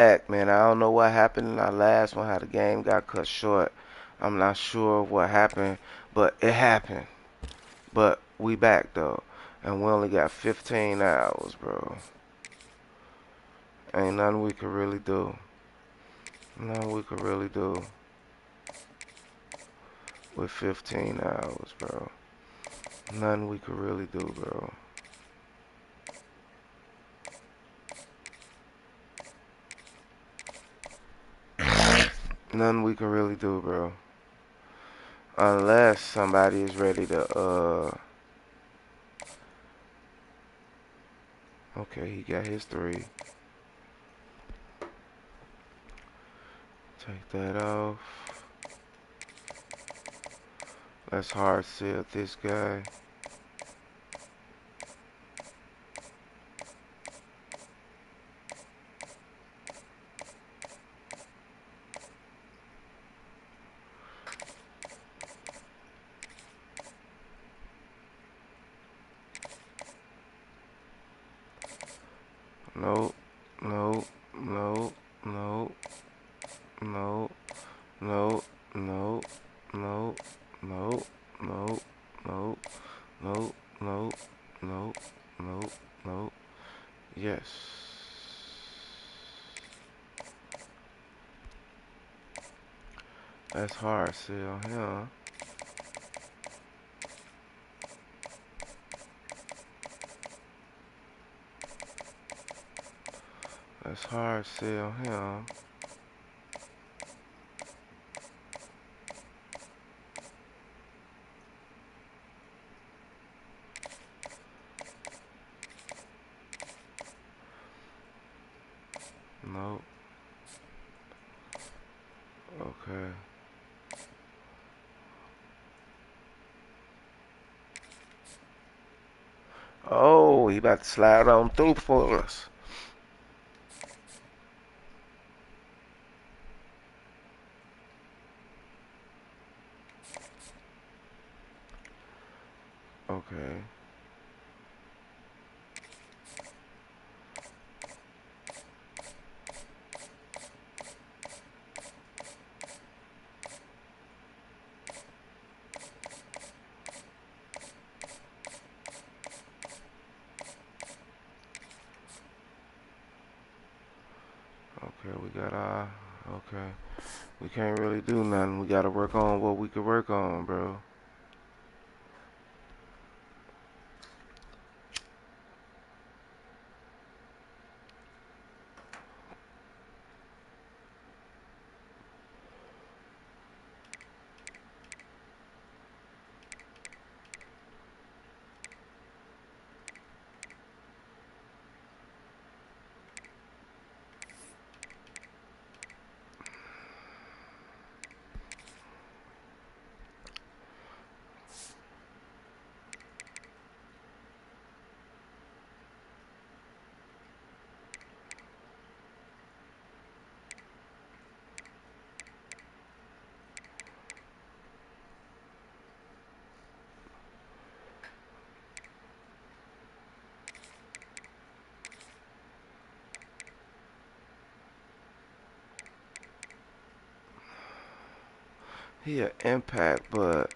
Heck, man, I don't know what happened in our last one, how the game got cut short. I'm not sure what happened, but it happened. But we back though, and we only got 15 hours, bro. Ain't nothing we could really do. Nothing we could really do with 15 hours, bro. Nothing we could really do, bro. Nothing we can really do, bro. Unless somebody is ready to, okay, he got his 3. Take that off. Let's hard seal this guy. Nope, nope, nope, nope, nope, nope, nope, nope, nope, nope, nope, nope, nope, nope, nope, nope. Yes. That's hard seal him. That's hard seal him. Nope. Okay. Oh, he about to slide on through for us. Okay. Okay, we got okay. We can't really do nothing. We gotta work on what we could work on, bro. He an impact, but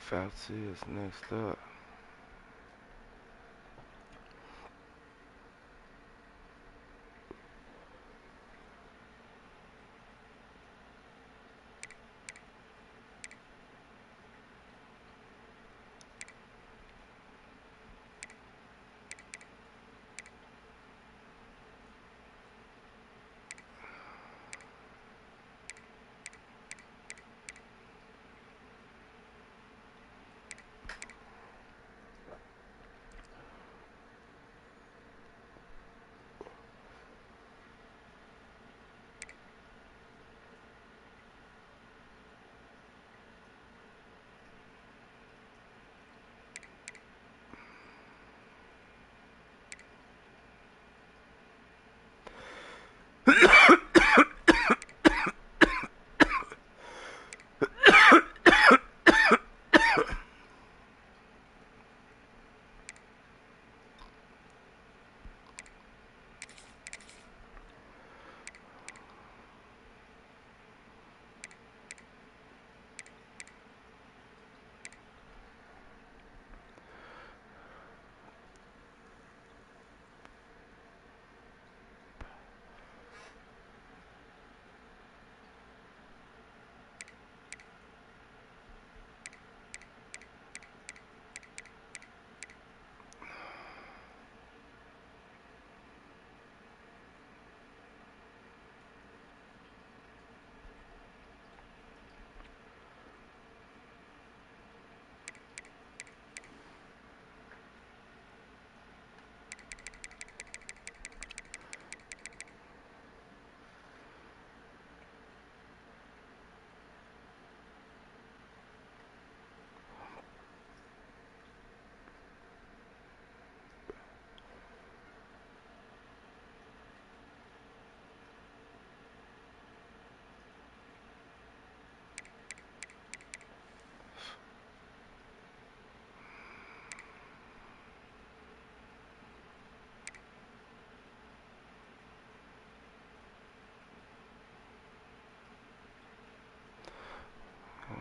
Fauci is next up.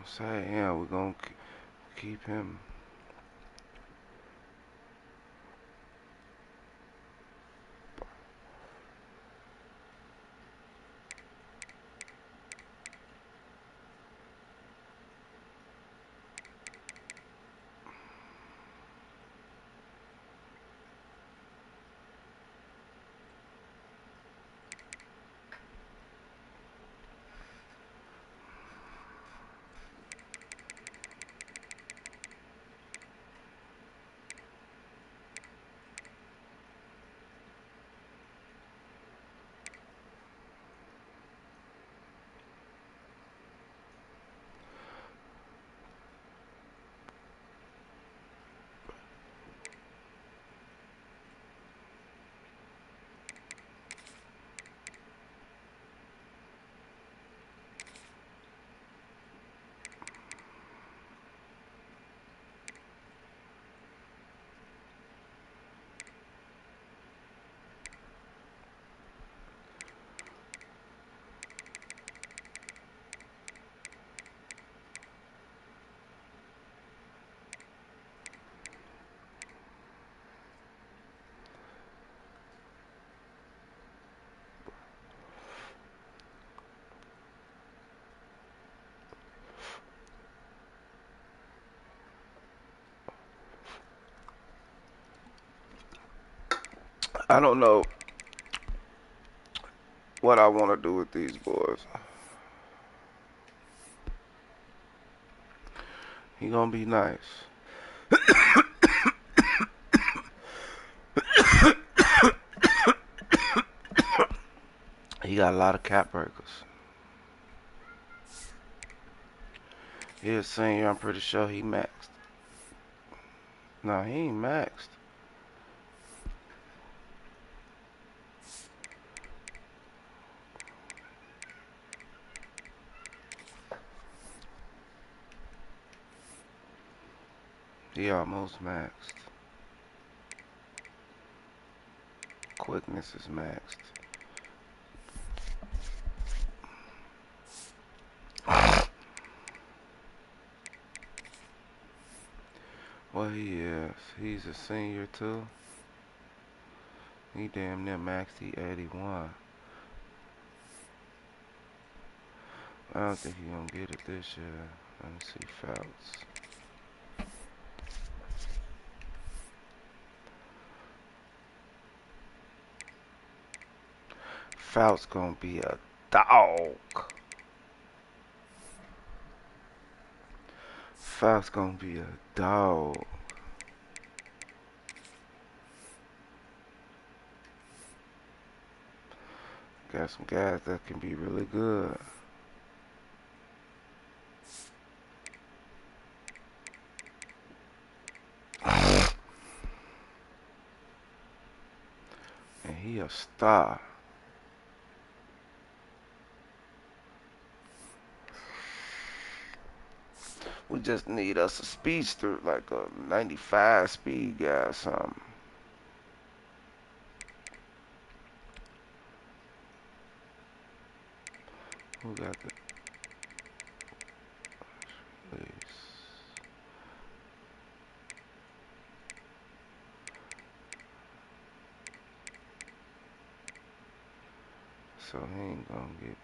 Say, yeah, we're gonna keep him. I don't know what I want to do with these boys. He gonna be nice. He got a lot of cap breakers. He a senior. I'm pretty sure he maxed. No, he ain't maxed. He almost maxed. Quickness is maxed. Well, he is. He's a senior too. He damn near maxed. He 81. I don't think he gonna get it this year. Let me see Fouts. Fouts gonna be a dog. Fouts gonna be a dog. Got some guys that can be really good. And he a star. We just need us a speedster, like a 95 speed guy or something. Who got the release? So he ain't gonna get me.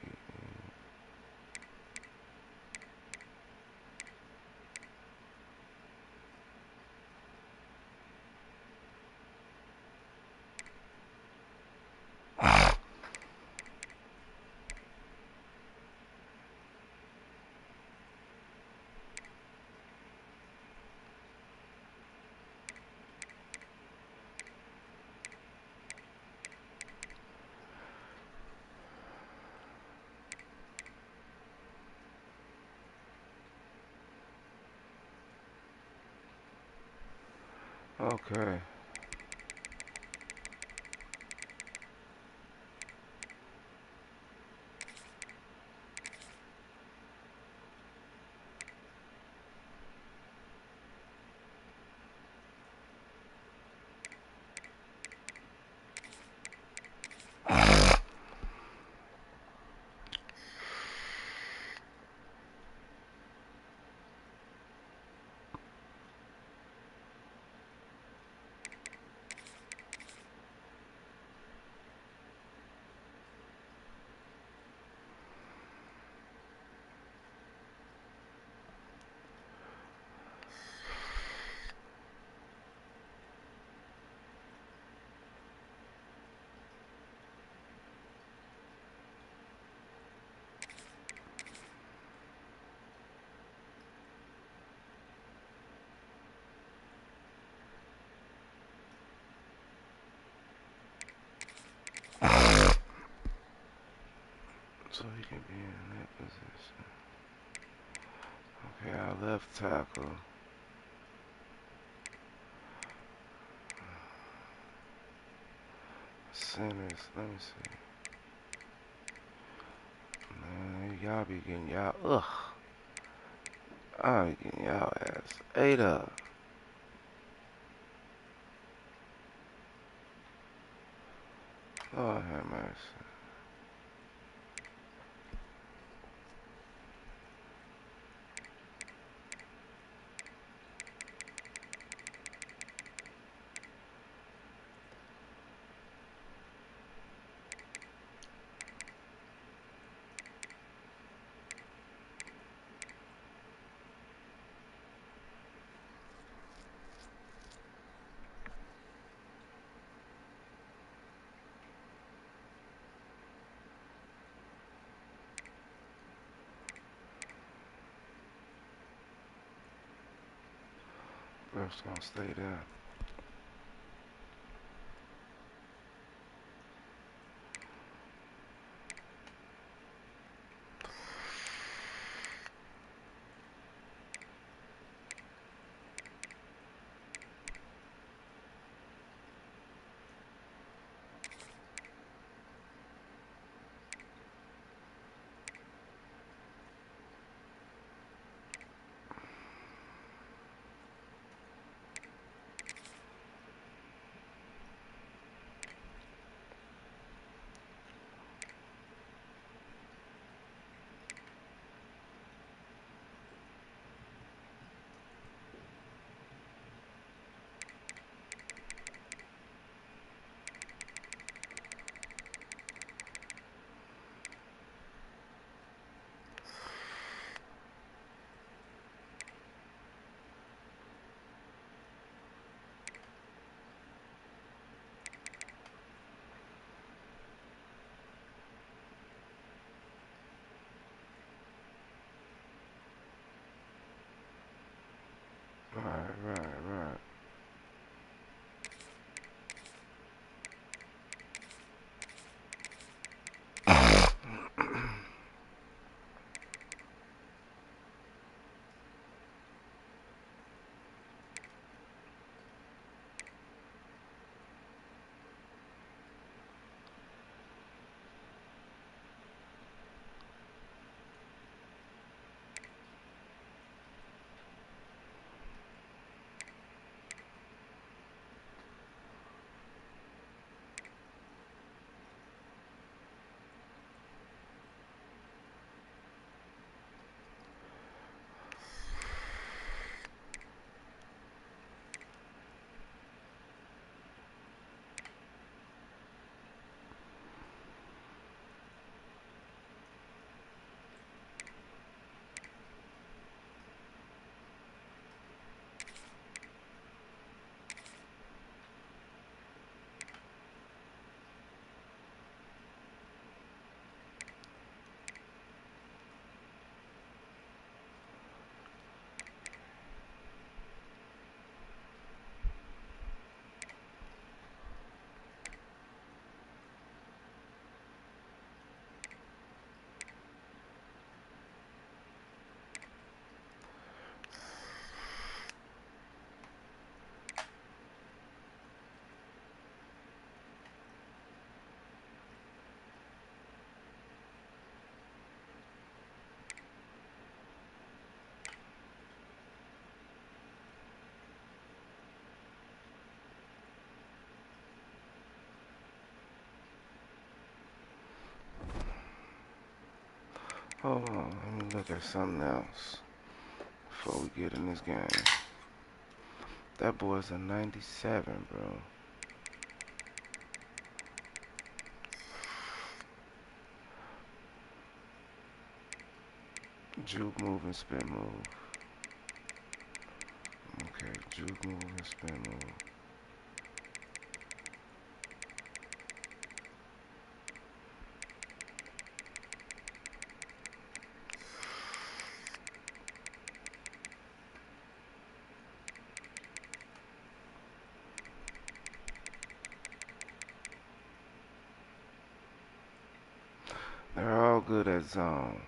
Okay. So he can be in that position. Okay, our left tackle. Centers, let me see. Man, y'all be getting y'all, I be getting y'all ass ate up. Lord have mercy. Burf's gonna stay there. Right. Hold on, let me look at something else before we get in this game. That boy's a 97, bro. Juke move and spin move. Okay, juke move and spin move. They're all good at zone.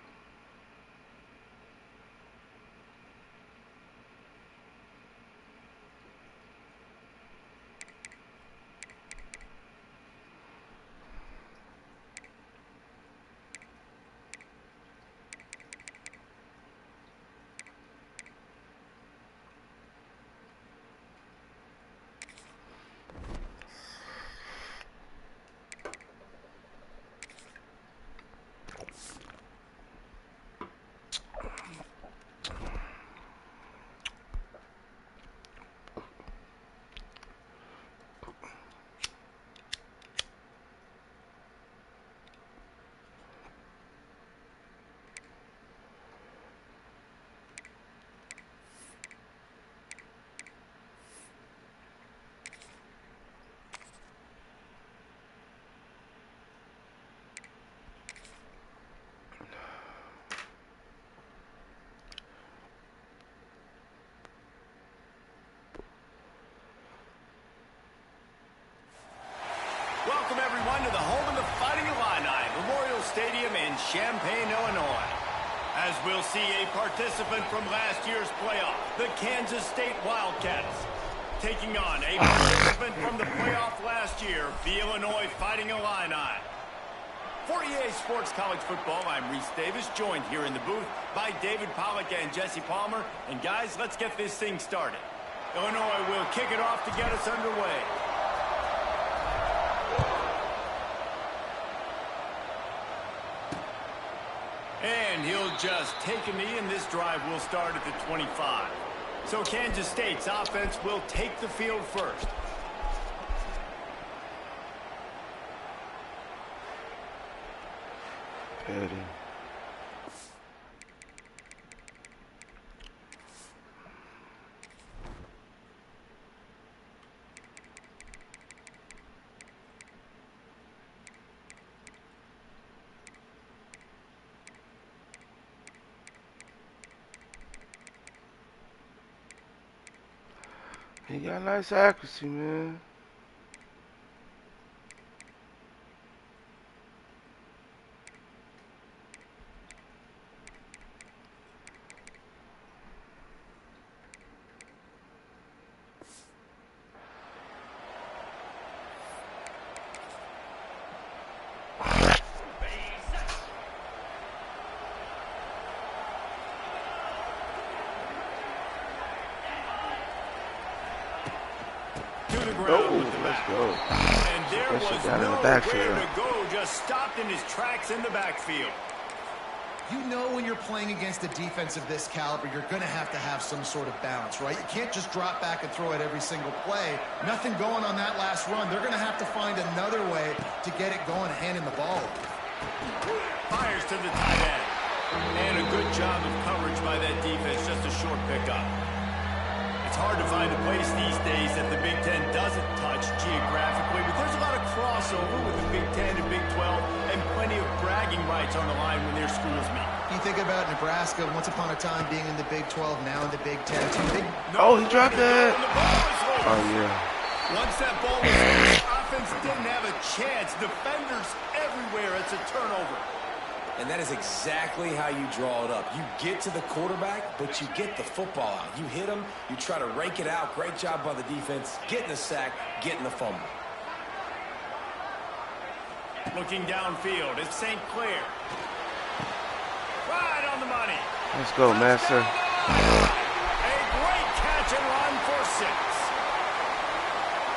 Welcome, everyone, to the home of the Fighting Illini, Memorial Stadium in Champaign, Illinois. As we'll see a participant from last year's playoff, the Kansas State Wildcats, taking on a participant from the playoff last year, the Illinois Fighting Illini. For EA Sports College Football, I'm Reese Davis, joined here in the booth by David Pollack and Jesse Palmer. And guys, let's get this thing started. Illinois will kick it off to get us underway. And he'll just take a knee, and this drive will start at the 25. So Kansas State's offense will take the field first. Petty. He got nice accuracy, man. Let's go. And there was nowhere to go, just stopped in his tracks in the backfield. You know when you're playing against a defense of this caliber, you're going to have some sort of balance, right? You can't just drop back and throw it every single play. Nothing going on that last run. They're going to have to find another way to get it going, handing the ball. Fires to the tight end. And a good job of coverage by that defense, just a short pickup. It's hard to find a place these days that the Big Ten doesn't touch geographically, but there's a lot of crossover with the Big Ten and Big 12 and plenty of bragging rights on the line when their schools meet. You think about Nebraska, once upon a time being in the Big 12, now in the Big 10. Oh, he dropped that. Oh, yeah. Once that ball was loose, offense didn't have a chance. Defenders everywhere. It's a turnover. And that is exactly how you draw it up. You get to the quarterback, but you get the football out. You hit him, you try to rake it out. Great job by the defense. Getting the sack, getting the fumble. Looking downfield, it's St. Clair. Right on the money. Let's go, Master. A great catch and run for 6.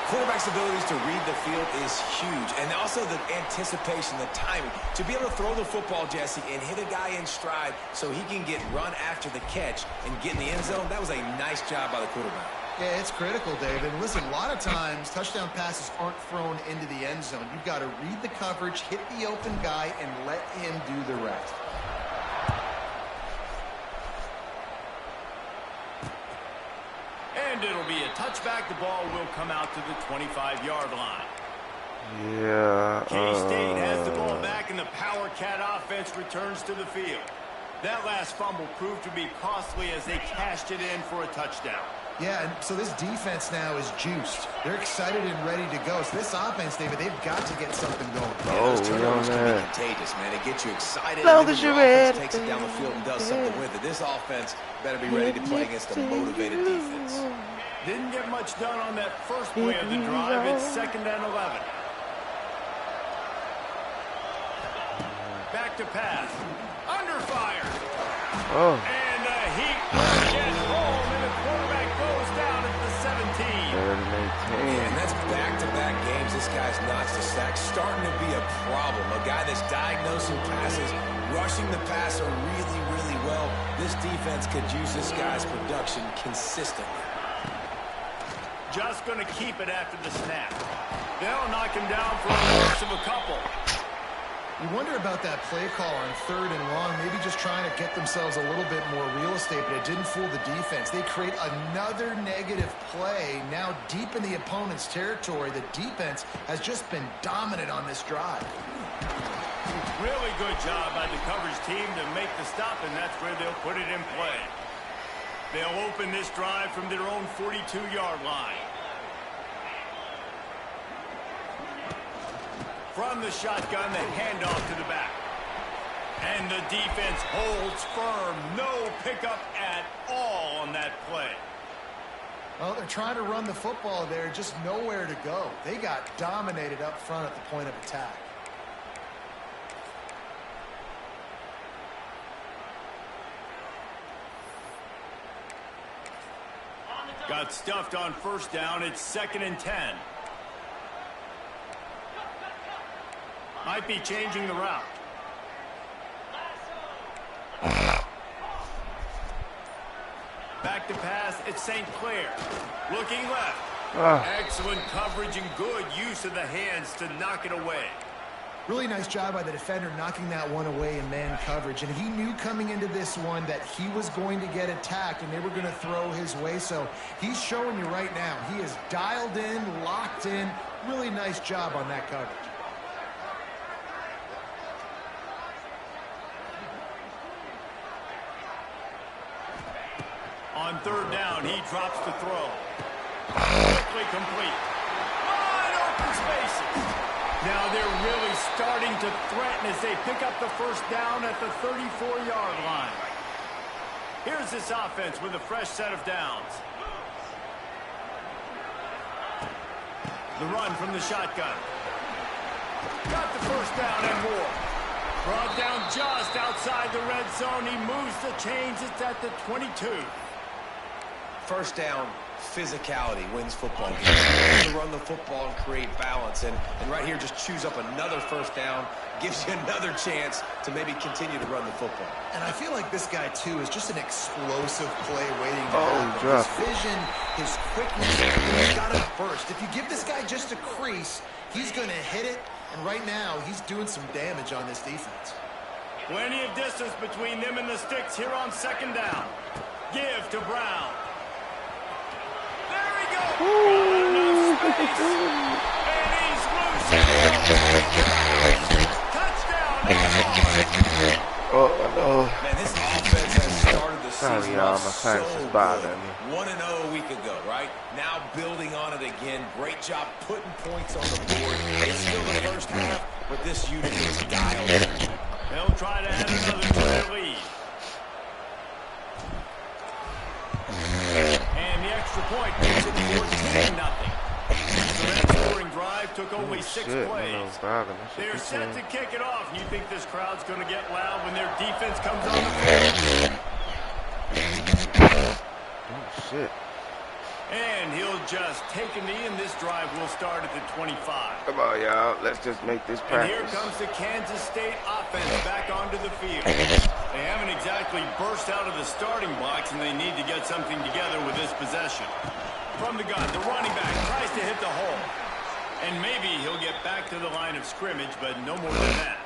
Quarterback's abilities to read the field is huge. And also the anticipation, the timing. To be able to throw the football, Jesse, and hit a guy in stride so he can get run after the catch and get in the end zone, that was a nice job by the quarterback. Yeah, it's critical, David. Listen, a lot of times touchdown passes aren't thrown into the end zone. You've got to read the coverage, hit the open guy, and let him do the rest. And it'll be a touchback. The ball will come out to the 25-yard line. Yeah. K-State has the ball back, and the Power Cat offense returns to the field. That last fumble proved to be costly as they cashed it in for a touchdown. Yeah, and so this defense now is juiced. They're excited and ready to go. So this offense, David, they've got to get something going. Yeah, those turnovers can be contagious, man. It gets you excited. Long and as then you're your offense ready. takes it down the field and does something with it. This offense better be ready to play against a motivated defense. Didn't get much done on that first play of the drive. It's 2nd and 11. Back to pass. Under fire. Oh. And he gets home, and the quarterback goes down at the 17. And that's back-to-back games. This guy's notched a sack, starting to be a problem. A guy that's diagnosing passes, rushing the passer really, really well. This defense could use this guy's production consistently. Just going to keep it after the snap. They'll knock him down for a loss of a couple. You wonder about that play call on 3rd and long, maybe just trying to get themselves a little bit more real estate, but it didn't fool the defense. They create another negative play now deep in the opponent's territory. The defense has just been dominant on this drive. Really good job by the coverage team to make the stop, and that's where they'll put it in play. They'll open this drive from their own 42-yard line. From the shotgun, the handoff to the back. And the defense holds firm. No pickup at all on that play. Well, they're trying to run the football there, just nowhere to go. They got dominated up front at the point of attack. Got stuffed on 1st down. It's 2nd and 10. Might be changing the route. Back to pass. It's St. Clair. Looking left. Excellent coverage and good use of the hands to knock it away. Really nice job by the defender knocking that one away in man coverage. And he knew coming into this one that he was going to get attacked and they were going to throw his way. So he's showing you right now. He is dialed in, locked in. Really nice job on that coverage. On 3rd down, he drops the throw. Quickly complete. Wide open spaces. Now they're really starting to threaten as they pick up the 1st down at the 34-yard line. Here's this offense with a fresh set of downs. The run from the shotgun. Got the 1st down and more. Brought down just outside the red zone. He moves the chains. It's at the 22. 1st down, physicality wins football games. To run the football and create balance. And right here, just choose up another 1st down. Gives you another chance to maybe continue to run the football. And I feel like this guy, too, is just an explosive play waiting to happen. His vision, his quickness, he's got a burst. If you give this guy just a crease, he's going to hit it. And right now, he's doing some damage on this defense. Plenty of distance between them and the sticks here on 2nd down. Give to Brown. There he goes. Enough space. And he's loose. Touchdown. Man, this offense has started the season y'all, off my so sinus is good. bothering me. 1-0 a week ago, right? Now building on it again. Great job putting points on the board. It's still the 1st half, but this unit is dialed in. They'll try to add another to their lead. And the extra point makes it 14-0. So that scoring drive took only 6 plays. They're set to kick it off. You think this crowd's going to get loud when their defense comes on the field? Oh, shit. And he'll just take a knee, and this drive will start at the 25. Come on, y'all. Let's just make this practice. And here comes the Kansas State offense back onto the field. They haven't exactly burst out of the starting blocks, and they need to get something together with this possession. From the gun, the running back tries to hit the hole. And maybe he'll get back to the line of scrimmage, but no more than that.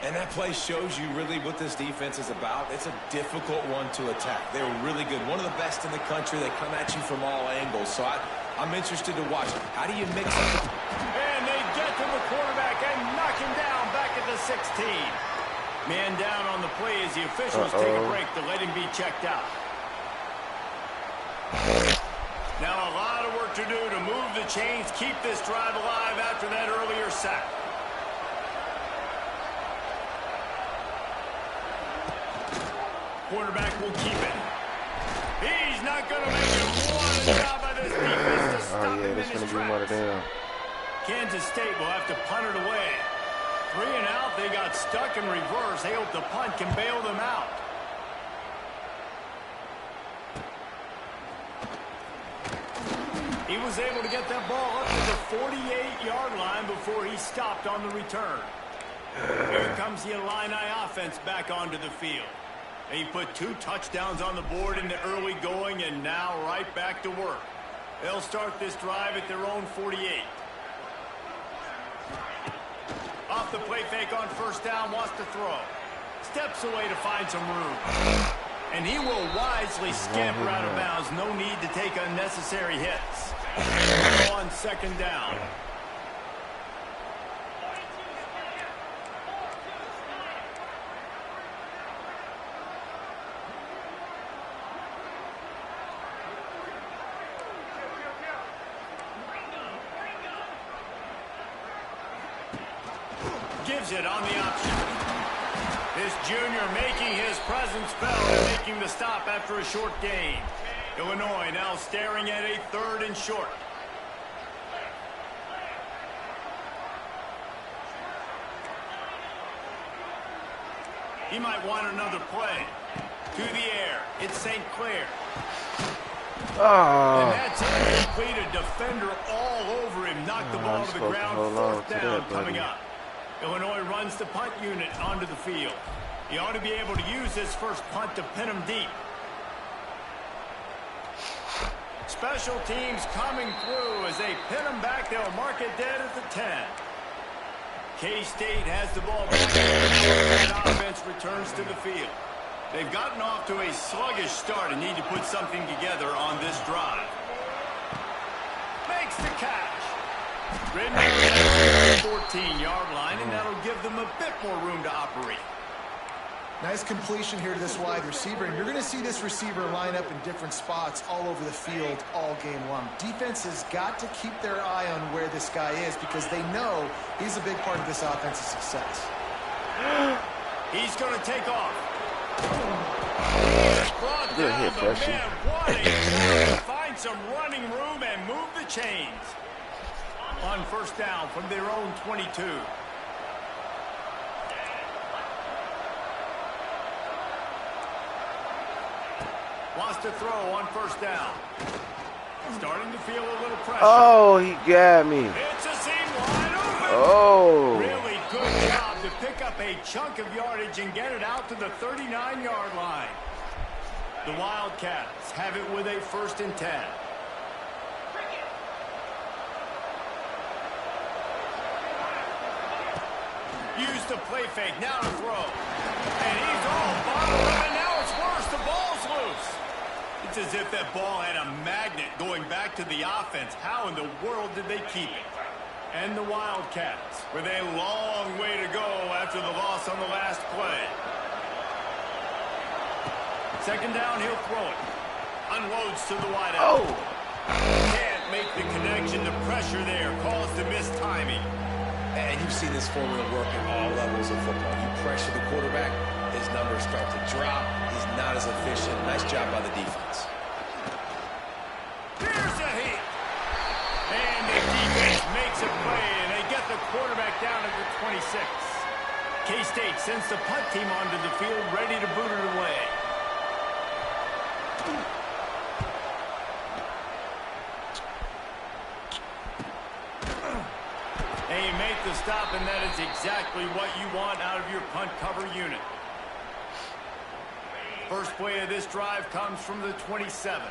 And that play shows you really what this defense is about. It's a difficult one to attack. They're really good. One of the best in the country. They come at you from all angles. So I'm interested to watch. How do you mix up? And they get to the quarterback and knock him down back at the 16. Man down on the play as the officials take a break to let him be checked out. Now a lot of work to do to move the chains, keep this drive alive after that earlier sack. Quarterback will keep it. He's not going to make it. What a job by this defense to stop him in his tracks. Kansas State will have to punt it away. 3 and out, they got stuck in reverse. They hope the punt can bail them out. He was able to get that ball up to the 48-yard line before he stopped on the return. Here comes the Illini offense back onto the field. He put 2 touchdowns on the board in the early going and now right back to work. They'll start this drive at their own 48. Off the play fake on first down, wants to throw. Steps away to find some room. And he will wisely scamper out of bounds. No need to take unnecessary hits. On second down. Gives it on the option. This junior making his presence felt and making the stop after a short gain. Illinois now staring at a 3rd and short. He might want another play. To the air. It's St. Clair. And that's incomplete. A defender all over him. Knocked the ball to the ground. 4th down coming up. Illinois runs the punt unit onto the field. He ought to be able to use this first punt to pin him deep. Special teams coming through as they pin him back. They'll mark it dead at the 10. K-State has the ball back. That offense returns to the field. They've gotten off to a sluggish start and need to put something together on this drive. Makes the catch. Ridden at the 14-yard line, and that'll give them a bit more room to operate. Nice completion here to this wide receiver, and you're going to see this receiver line up in different spots all over the field all game long. Defense has got to keep their eye on where this guy is because they know he's a big part of this offense's success. He's going to take off. Brought Good down hit, the Freshie. man. What a play. Find some running room and move the chains. On first down from their own 22. Wants to throw on first down. Starting to feel a little pressure. Oh, he got me. It's a seam wide open. Oh. Really good job to pick up a chunk of yardage and get it out to the 39-yard line. The Wildcats have it with a 1st and 10. Use the play fake, now to throw. And he's all bottled up, and now it's worse. The ball's loose. It's as if that ball had a magnet going back to the offense. How in the world did they keep it? And the Wildcats with a long way to go after the loss on the last play. Second down, he'll throw it. Unloads to the wideout. Oh. Can't make the connection. The pressure there caused the missed timing. And you've seen this formula work at all levels of football. You pressure the quarterback, his numbers start to drop. He's not as efficient. Nice job by the defense. Here's a hit. And the defense makes a play, and they get the quarterback down at the 26. K-State sends the punt team onto the field, ready to boot it away. They make the stop, and that is exactly what you want out of your punt cover unit. First play of this drive comes from the 27.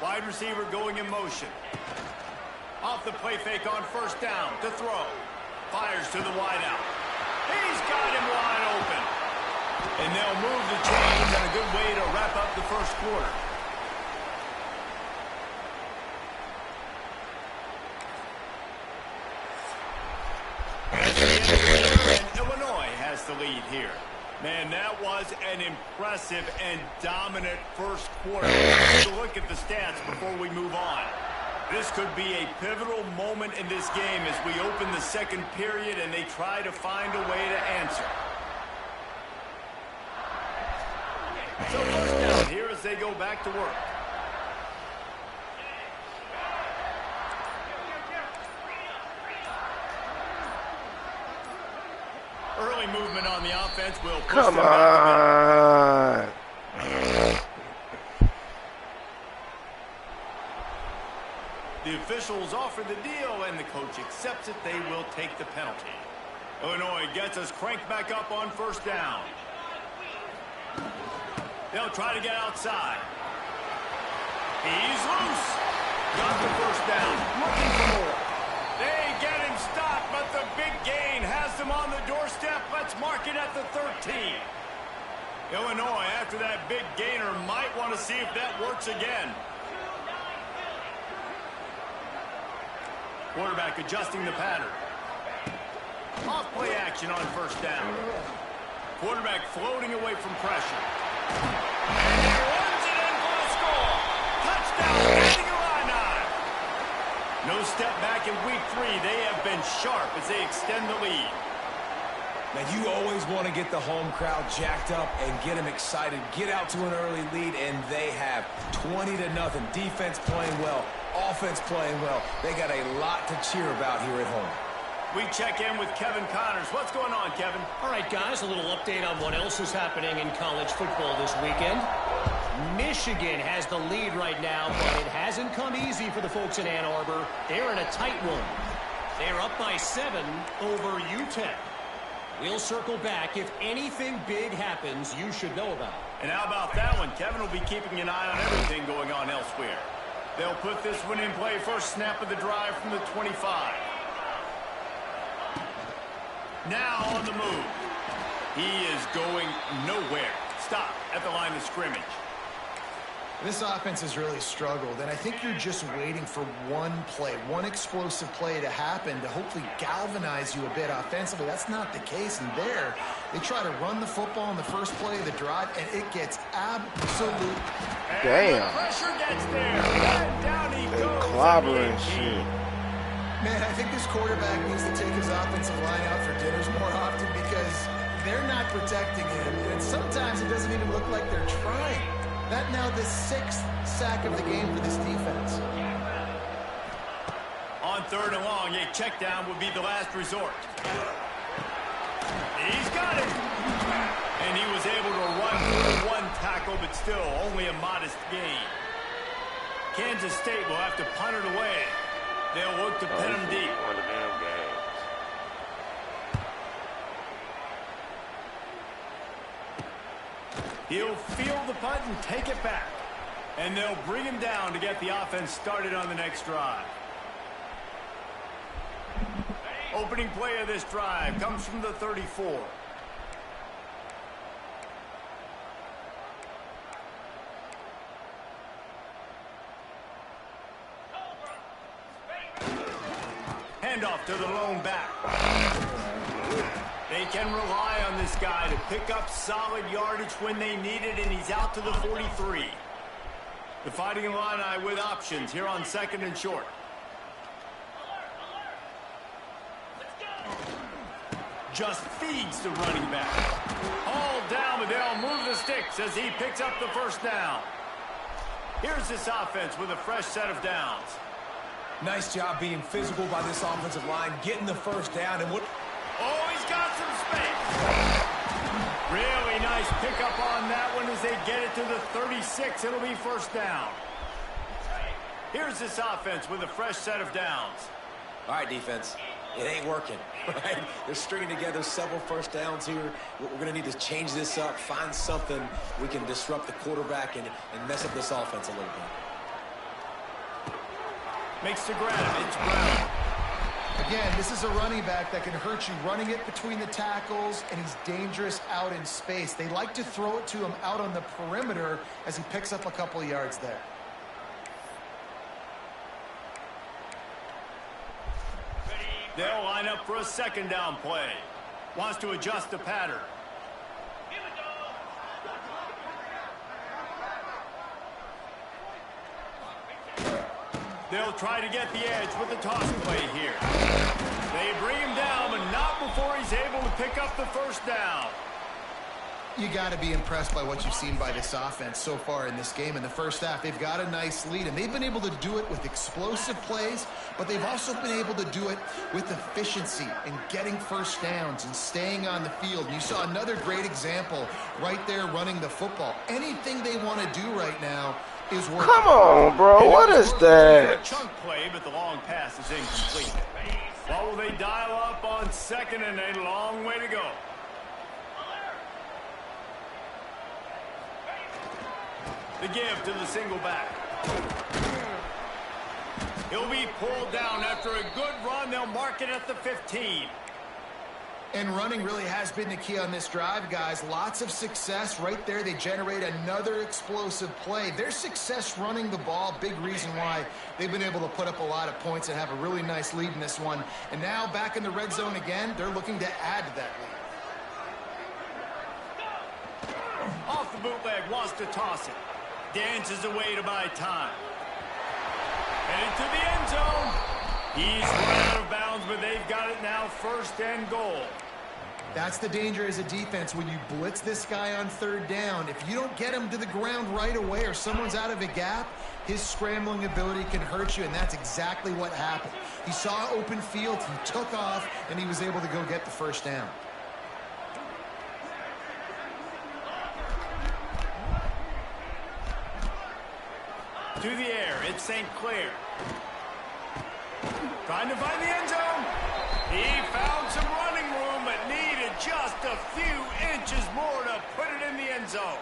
Wide receiver going in motion. Off the play fake on first down to throw. Fires to the wideout. He's got him wide open. And they'll move the chains, and a good way to wrap up the first quarter. And Illinois has the lead here. Man, that was an impressive and dominant first quarter. Let's take a look at the stats before we move on. This could be a pivotal moment in this game as we open the second period and they try to find a way to answer. So first down here as they go back to work. Early movement on the offense will push them back. The officials offer the deal, and the coach accepts it. They will take the penalty. Illinois gets us cranked back up on first down. They'll try to get outside. He's loose. Got the first down. Looking for more. They get him stopped, but the big gain has them on the doorstep. Let's mark it at the 13. Illinois, after that big gainer, might want to see if that works again. Quarterback adjusting the pattern. Off play action on first down. Quarterback floating away from pressure. And he runs it in for the score. Touchdown, heading around 9. No step back in week 3. They have been sharp as they extend the lead. Now, you always want to get the home crowd jacked up and get them excited. Get out to an early lead, and they have 20-0. Defense playing well. Offense playing well. They got a lot to cheer about here at home. We check in with Kevin Connors. What's going on, Kevin? All right, guys, a little update on what else is happening in college football this weekend. Michigan has the lead right now, but it hasn't come easy for the folks in Ann Arbor. They're in a tight one. They're up by 7 over UTEP. We'll circle back. If anything big happens, you should know about it. And how about that one? Kevin will be keeping an eye on everything going on elsewhere. They'll put this one in play. First snap of the drive from the 25. Now on the move. He is going nowhere. Stop at the line of scrimmage. This offense has really struggled, and I think you're just waiting for one play, one explosive play to happen to hopefully galvanize you a bit offensively. That's not the case, and there, they try to run the football in the first play of the drive, and it gets absolute. Damn. The pressure gets there, and down he goes. Clobbering shit. Man, I think this quarterback needs to take his offensive line out for dinners more often because they're not protecting him, and sometimes it doesn't even look like they're trying. That now the 6th sack of the game for this defense. On 3rd and long, a check down would be the last resort. He's got it. And he was able to run through one tackle, but still only a modest gain. Kansas State will have to punt it away. They'll look to pin him deep. He'll field the punt and take it back. And they'll bring him down to get the offense started on the next drive. Opening play of this drive comes from the 34. Handoff to the lone back. They can rely on this guy to pick up solid yardage when they need it, and he's out to the 43. The Fighting Illini with options here on 2nd and short. Just feeds the running back. All down, but they'll move the sticks as he picks up the first down. Here's this offense with a fresh set of downs. Nice job being physical by this offensive line, getting the first down, and what... Oh, he's got some space. Really nice pickup on that one as they get it to the 36. It'll be first down. Here's this offense with a fresh set of downs. All right, defense. It ain't working, right? They're stringing together several first downs here. We're going to need to change this up, find something we can disrupt the quarterback and mess up this offense a little bit. Makes the grab. It's Brown. Again, this is a running back that can hurt you running it between the tackles, and he's dangerous out in space. They like to throw it to him out on the perimeter as he picks up a couple of yards there. They'll line up for a second down play. Wants to adjust the pattern. They'll try to get the edge with the toss play here. They bring him down, but not before he's able to pick up the first down. You got to be impressed by what you've seen by this offense so far in this game. In the first half, they've got a nice lead, and they've been able to do it with explosive plays, but they've also been able to do it with efficiency and getting first downs and staying on the field. You saw another great example right there running the football. Anything they want to do right now is working. Come on, bro. What is that? Chunk play, but the long pass is incomplete. Well, will they dial up on second and a long way to go? The give to the single back. He'll be pulled down after a good run. They'll mark it at the 15. And running really has been the key on this drive, guys. Lots of success right there. They generate another explosive play. Their success running the ball, big reason why they've been able to put up a lot of points and have a really nice lead in this one. And now back in the red zone again, they're looking to add to that lead. Off the bootleg, wants to toss it. Dances away to buy time. Headed to the end zone. He's run out of bounds, but they've got it now, first and goal. That's the danger as a defense when you blitz this guy on third down. If you don't get him to the ground right away or someone's out of a gap, his scrambling ability can hurt you, and that's exactly what happened. He saw open field, he took off, and he was able to go get the first down. To the air, it's St. Clair. Trying to find the end zone. He found some running room, but needed just a few inches more to put it in the end zone.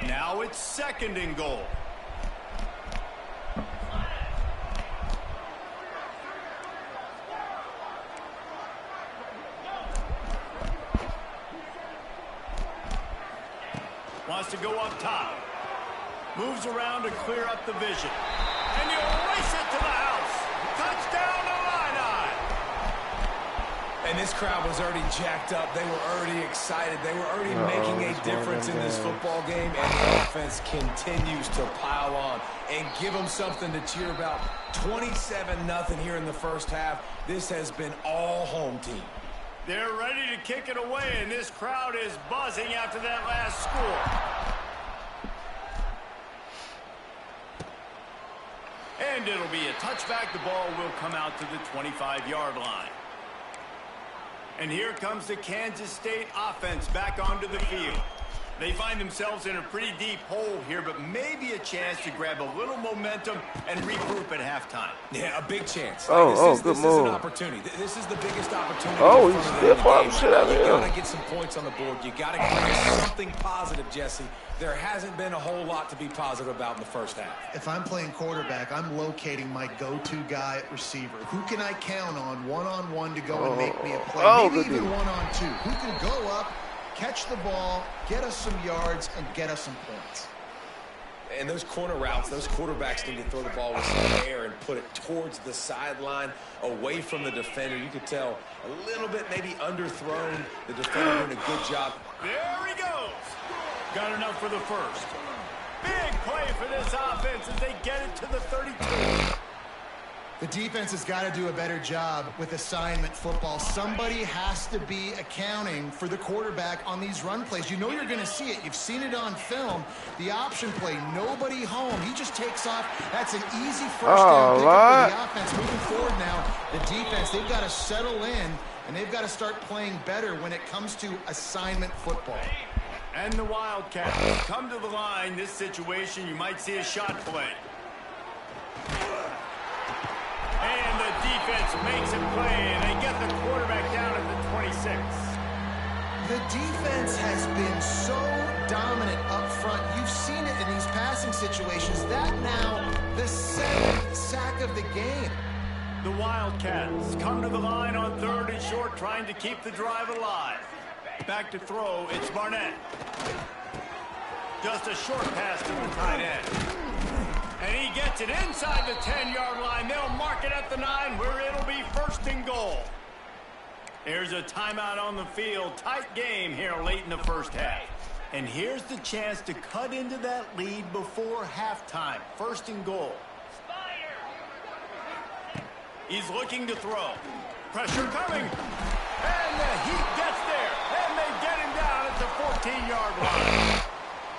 Now it's second and goal. Wants to go up top. Moves around to clear up the vision. And you race it to the house. Touchdown Illini. And this crowd was already jacked up. They were already excited. They were already making a difference in this football game. And the offense continues to pile on and give them something to cheer about. 27-0 here in the first half. This has been all home team. They're ready to kick it away, and this crowd is buzzing after that last score. And it'll be a touchback. The ball will come out to the 25-yard line. And here comes the Kansas State offense back onto the field. They find themselves in a pretty deep hole here, but maybe a chance to grab a little momentum and regroup at halftime. Yeah, a big chance. Good this move. is an opportunity. This is the biggest opportunity. Oh, he's still popping shit out of You him. got to get some points on the board. You got to get something positive, Jesse. There hasn't been a whole lot to be positive about in the first half. If I'm playing quarterback, I'm locating my go-to guy at receiver. Who can I count on one-on-one to go and make me a play? Maybe even one-on-two. Who can go up, catch the ball, get us some yards, and get us some points. And those corner routes, those quarterbacks need to throw the ball with some air and put it towards the sideline, away from the defender. You could tell a little bit maybe underthrown. The defender doing a good job. There he goes. Got enough for the first. Big play for this offense as they get it to the 32. The defense has got to do a better job with assignment football. Somebody has to be accounting for the quarterback on these run plays. You know you're going to see it. You've seen it on film. The option play, nobody home. He just takes off. That's an easy first down pickup for the offense. Moving forward now, the defense, they've got to settle in, and they've got to start playing better when it comes to assignment football. And the Wildcats come to the line. This situation, you might see a shot play. And the defense makes a play, and they get the quarterback down at the 26. The defense has been so dominant up front. You've seen it in these passing situations. That now the 7th sack of the game. The Wildcats come to the line on 3rd and short, trying to keep the drive alive. Back to throw, it's Barnett. Just a short pass to the tight end. And he gets it inside the 10-yard line. They'll mark it at the 9, where it'll be 1st and goal. There's a timeout on the field. Tight game here late in the first half. And here's the chance to cut into that lead before halftime. 1st and goal. He's looking to throw. Pressure coming. And the Heat gets there. And they get him down at the 14-yard line.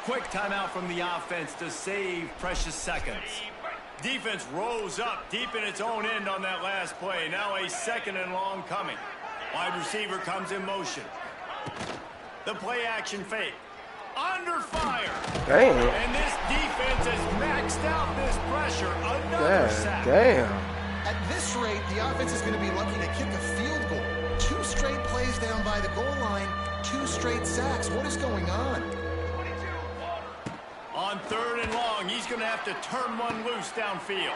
Quick timeout from the offense to save precious seconds. Defense rose up deep in its own end on that last play. Now a 2nd and long coming. Wide receiver comes in motion. The play action fake. Under fire. Damn. And this defense has maxed out this pressure. Another sack. Damn. At this rate, the offense is going to be lucky to kick a field goal. 2 straight plays down by the goal line, 2 straight sacks. What is going on? On 3rd and long, he's going to have to turn one loose downfield.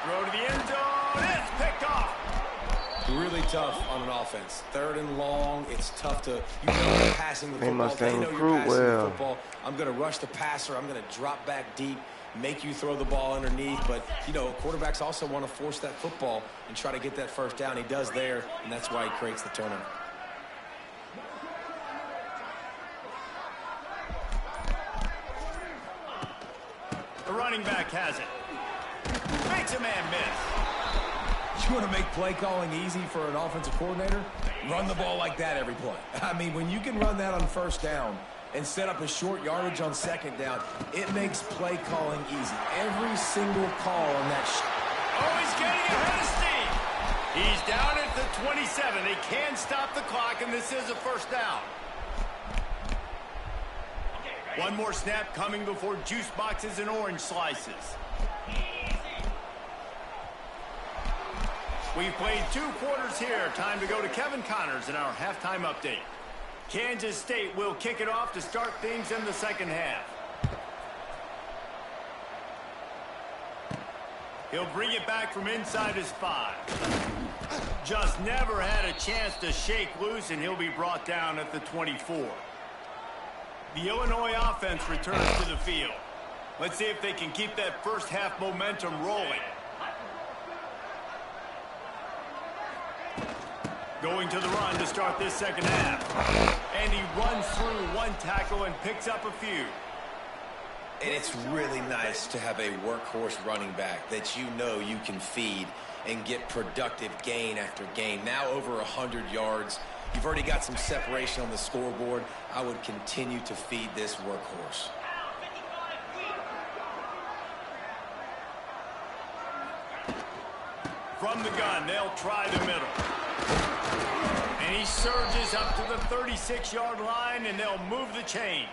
Throw to the end zone. It's picked off. Really tough on an offense. 3rd and long, it's tough to, you know, passing the football. Must they know recruit you're passing well. the football. I'm going to rush the passer. I'm going to drop back deep, make you throw the ball underneath. But, you know, quarterbacks also want to force that football and try to get that 1st down. He does there, and that's why he creates the turnover. The running back has it. Makes a man miss. You want to make play calling easy for an offensive coordinator? Run the ball like that every play. I mean, when you can run that on 1st down and set up a short yardage on 2nd down, it makes play calling easy. Every single call on that Oh, he's getting ahead of steam. He's down at the 27. They can stop the clock, and this is a 1st down. One more snap coming before juice boxes and orange slices. We've played 2 quarters here. Time to go to Kevin Connors in our halftime update. Kansas State will kick it off to start things in the 2nd half. He'll bring it back from inside his 5. Just never had a chance to shake loose, and he'll be brought down at the 24. The Illinois offense returns to the field. Let's see if they can keep that first half momentum rolling. Going to the run to start this 2nd half. And he runs through 1 tackle and picks up a few. And it's really nice to have a workhorse running back that you know you can feed and get productive gain after gain. Now over 100 yards. You've already got some separation on the scoreboard. I would continue to feed this workhorse. From the gun, they'll try the middle. And he surges up to the 36-yard line, and they'll move the chains.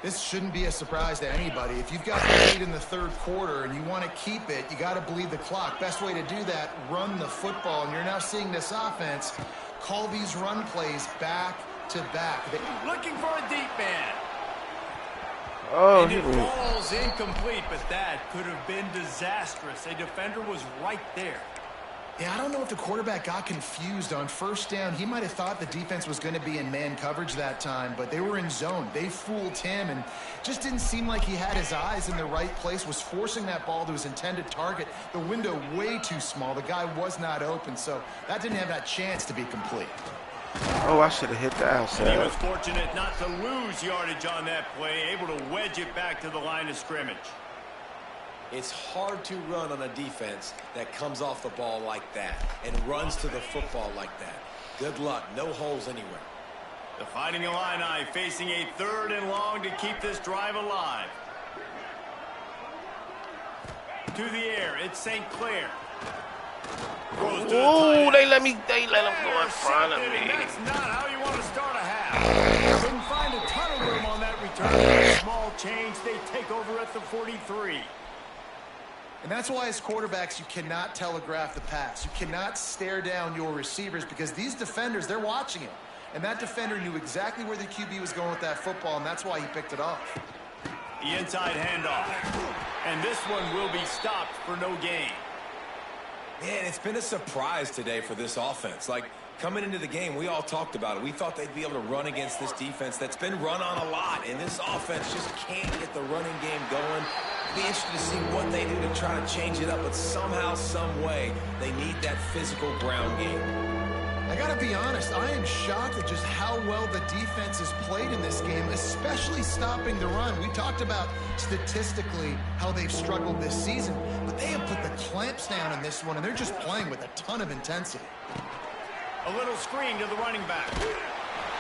This shouldn't be a surprise to anybody. If you've got the lead in the 3rd quarter and you want to keep it, you got to bleed the clock. Best way to do that, run the football. And you're now seeing this offense call these run plays back to back. Looking for a deep man. Oh, And it falls incomplete, but that could have been disastrous. A defender was right there. Yeah, I don't know if the quarterback got confused on 1st down. He might have thought the defense was going to be in man coverage that time, but they were in zone. They fooled him, and just didn't seem like he had his eyes in the right place, was forcing that ball to his intended target. The window way too small. The guy was not open, so that didn't have that chance to be complete. Oh, I should have hit the outside. He was fortunate not to lose yardage on that play, able to wedge it back to the line of scrimmage. It's hard to run on a defense that comes off the ball like that and runs to the football like that. Good luck. No holes anywhere. The Fighting Illini facing a 3rd and long to keep this drive alive. To the air, it's St. Clair. Oh, they let him go in front of me. That's not how you want to start a half. Couldn't find a ton of room on that return. Small change, they take over at the 43. And that's why as quarterbacks, you cannot telegraph the pass. You cannot stare down your receivers because these defenders, they're watching it. And that defender knew exactly where the QB was going with that football, and that's why he picked it off. The inside handoff. And this one will be stopped for no gain. Man, it's been a surprise today for this offense. Like, Coming into the game, we all talked about it. We thought they'd be able to run against this defense that's been run on a lot, and this offense just can't get the running game going. Be interested to see what they do to try to change it up, but somehow, some way, they need that physical ground game. I gotta be honest, I am shocked at just how well the defense has played in this game, especially stopping the run. We talked about statistically how they've struggled this season, but they have put the clamps down in this one, and they're just playing with a ton of intensity. A little screen to the running back.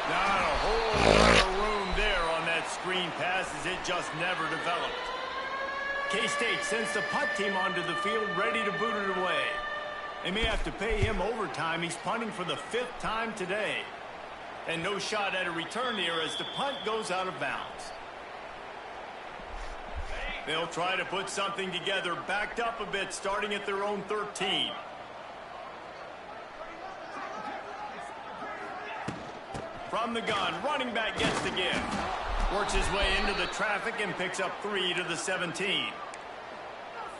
Not a whole lot of room there on that screen pass as it just never developed. K-State sends the punt team onto the field ready to boot it away. They may have to pay him overtime. He's punting for the 5th time today. And no shot at a return here as the punt goes out of bounds. They'll try to put something together, backed up a bit, starting at their own 13. From the gun, running back gets the give. Works his way into the traffic and picks up 3 to the 17.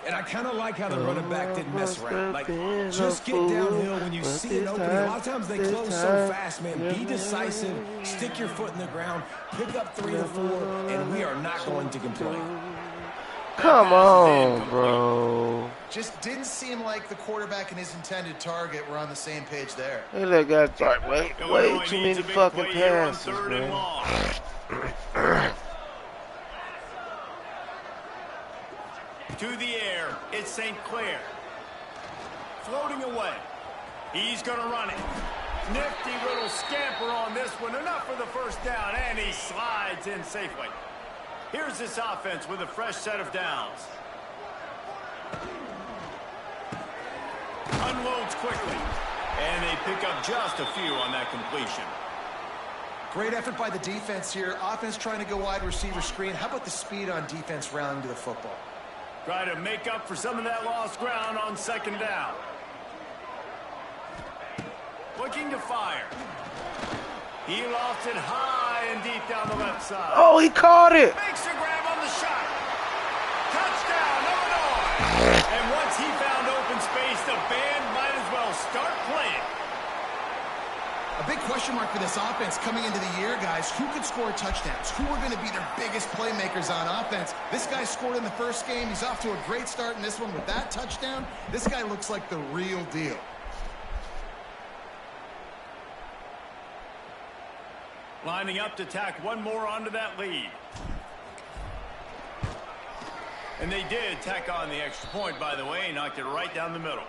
And I kind of like how the running back didn't mess around. Like, just get downhill when you see an opening. A lot of times they close so fast, man. Be decisive, stick your foot in the ground, pick up 3 or 4, and we are not going to complain. Come on, bro. Just didn't seem like the quarterback and his intended target were on the same page there. Hey, that guy thought way too many fucking passes, man. To the air, it's St. Clair. Floating away. He's going to run it. Nifty little scamper on this one. Enough for the first down, and he slides in safely. Here's this offense with a fresh set of downs. Unloads quickly. And they pick up just a few on that completion. Great effort by the defense here. Offense trying to go wide receiver screen. How about the speed on defense rallying to the football? Try to make up for some of that lost ground on 2nd down. Looking to fire. He lost it high and deep down the left side. Oh, he caught it. Makes a grab on the shot. Touchdown, Illinois. And once he found open space, the band might as well start playing. A big question mark for this offense coming into the year, guys. Who could score touchdowns? Who are going to be their biggest playmakers on offense? This guy scored in the first game. He's off to a great start in this one with that touchdown. This guy looks like the real deal. Lining up to tack one more onto that lead. And they did tack on the extra point, by the way. Knocked it right down the middle.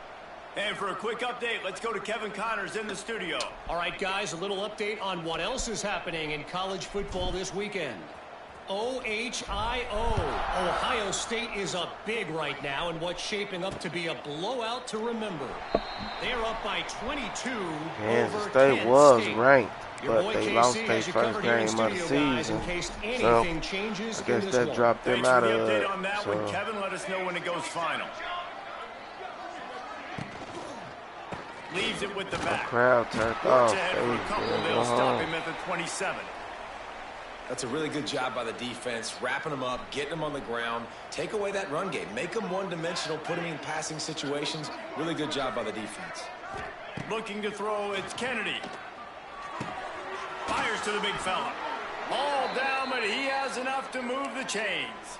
And for a quick update, let's go to Kevin Connors in the studio. All right, guys, a little update on what else is happening in college football this weekend. OHIO. Ohio State is up big right now in what's shaping up to be a blowout to remember. They're up by 22 Kansas over State Kent was State. ranked, Your but boy they KC lost has their you first covered here in game of the studio, guys, season. in case So anything changes I guess in this that one. dropped them Thanks out for the of update it. on that one, Kevin. Let us know when it goes final. Leaves it with the back. Crowd turned Works off. ahead for a couple. They'll stop him at the 27. That's a really good job by the defense, wrapping them up, getting them on the ground. Take away that run game. Make them one-dimensional, put them in passing situations. Really good job by the defense. Looking to throw, it's Kennedy. Fires to the big fella. Ball down, but he has enough to move the chains.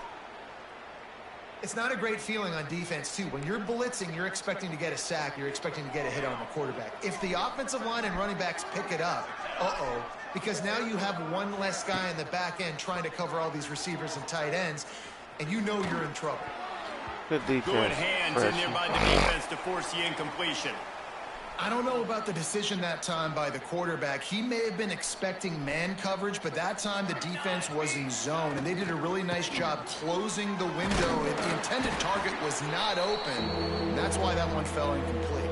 It's not a great feeling on defense, too. When you're blitzing, you're expecting to get a sack. You're expecting to get a hit on the quarterback. If the offensive line and running backs pick it up, because now you have one less guy in the back end trying to cover all these receivers and tight ends, and you know you're in trouble. Good defense. Good hands in there by the defense to force the incompletion. I don't know about the decision that time by the quarterback. He may have been expecting man coverage, but that time the defense was in zone, and they did a really nice job closing the window. The intended target was not open, and that's why that one fell incomplete.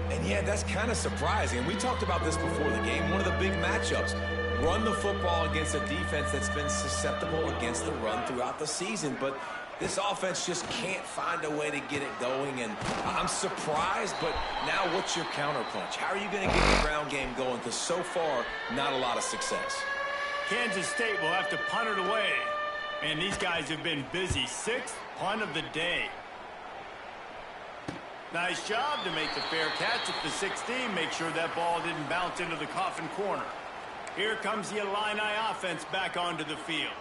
And yeah, that's kind of surprising. We talked about this before the game. One of the big matchups. Run the football against a defense that's been susceptible against the run throughout the season. But this offense just can't find a way to get it going. And I'm surprised, but now what's your counterpunch? How are you going to get the ground game going? Because so far, not a lot of success. Kansas State will have to punt it away. And these guys have been busy. 6th punt of the day. Nice job to make the fair catch at the 16. Make sure that ball didn't bounce into the coffin corner. Here comes the Illini offense back onto the field.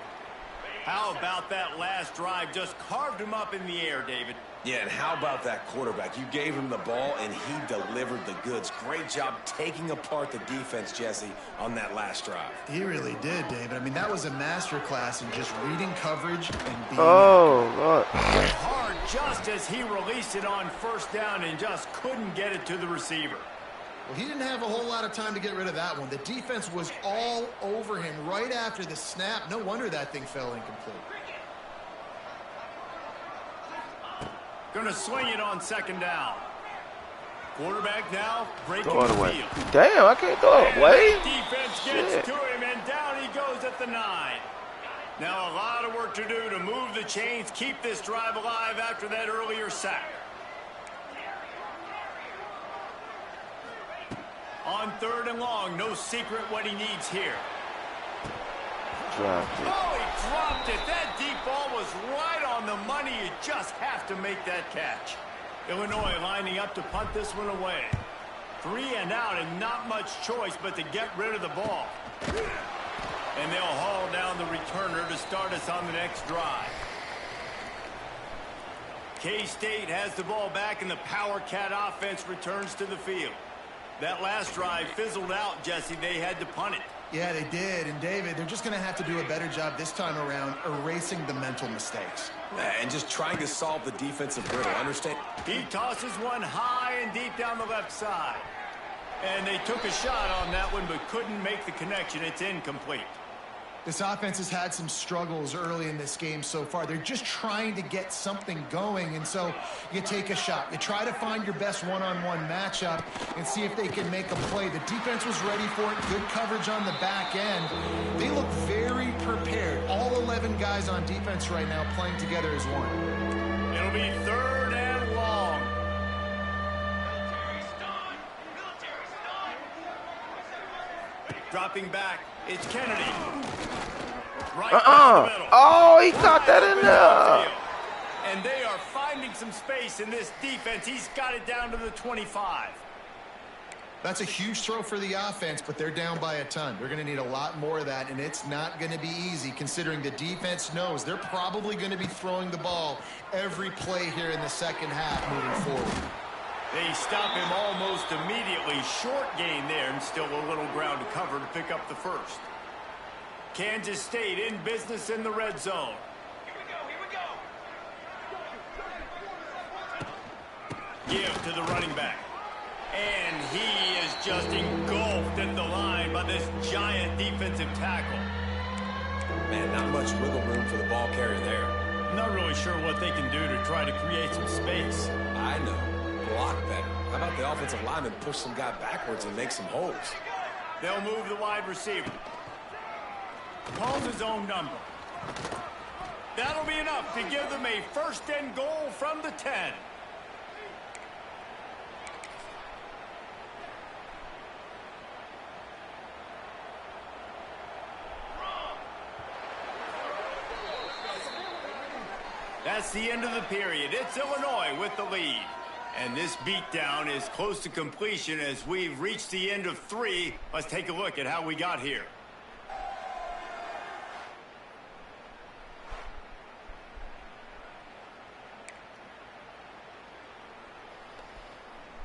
How about that last drive? Just carved him up in the air, David. Yeah, and how about that quarterback? You gave him the ball, and he delivered the goods. Great job taking apart the defense, Jesse, on that last drive. He really did, David. I mean, that was a masterclass in just reading coverage and being Lord. hard just as he released it on first down and just couldn't get it to the receiver. Well, he didn't have a whole lot of time to get rid of that one. The defense was all over him right after the snap. No wonder that thing fell incomplete. Going to swing it on second down. Quarterback now breaking Throw it the away. field. Damn, I can't throw it away. Defense gets to him, and down he goes at the 9. Now a lot of work to do to move the chains, keep this drive alive after that earlier sack. On 3rd and long, no secret what he needs here. Dropped it. Oh, he dropped it. That deep ball was right on the money. You just have to make that catch. Illinois lining up to punt this one away. 3 and out, and not much choice but to get rid of the ball. And they'll haul down the returner to start us on the next drive. K-State has the ball back, and the Power Cat offense returns to the field. That last drive fizzled out, Jesse. They had to punt it. Yeah, they did. And, David, they're just going to have to do a better job this time around erasing the mental mistakes. And just trying to solve the defensive riddle. Understand? He tosses one high and deep down the left side. And they took a shot on that one but couldn't make the connection. It's incomplete. This offense has had some struggles early in this game so far. They're just trying to get something going, and so you take a shot. You try to find your best one-on-one matchup and see if they can make a play. The defense was ready for it. Good coverage on the back end. They look very prepared. All 11 guys on defense right now playing together as one. It'll be 3rd and long. Dropping back, it's Kennedy. Right down the middle. Oh, he caught that in there. And they are finding some space in this defense. He's got it down to the 25. That's a huge throw for the offense, but they're down by a ton. They're going to need a lot more of that, and it's not going to be easy considering the defense knows they're probably going to be throwing the ball every play here in the second half moving forward. They stop him almost immediately. Short gain there, and still a little ground to cover to pick up the first. Kansas State in business in the red zone. Give to the running back. And he is just engulfed at the line by this giant defensive tackle. Man, not much wiggle room for the ball carrier there. I'm not really sure what they can do to try to create some space. I know. Block better. How about the offensive lineman push some guy backwards and make some holes? They'll move the wide receiver. Calls his own number. That'll be enough to give them a 1st and goal from the 10. That's the end of the period. It's Illinois with the lead. And this beatdown is close to completion as we've reached the end of 3. Let's take a look at how we got here.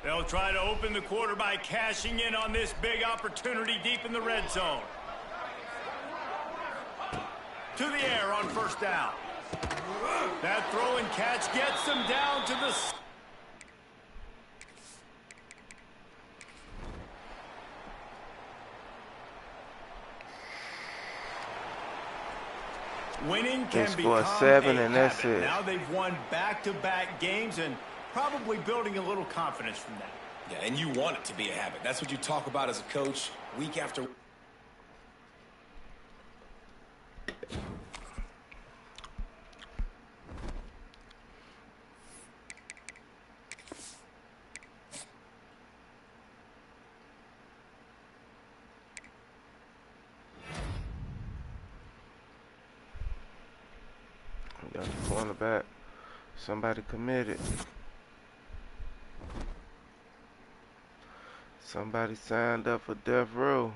They'll try to open the quarter by cashing in on this big opportunity deep in the red zone. To the air on 1st down. That throw and catch gets them down to the... Winning can become 7 a and that's habit. it. Now they've won back-to-back games and probably building a little confidence from that. Yeah, and you want it to be a habit. That's what you talk about as a coach week after week. Got the cornerback. Somebody committed. Somebody signed up for death row.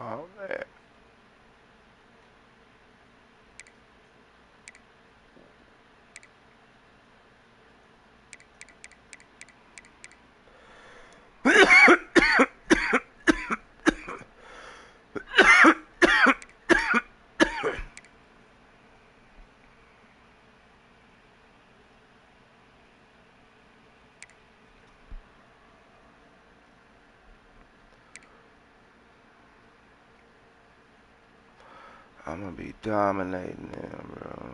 Oh man. I'm gonna be dominating them, bro.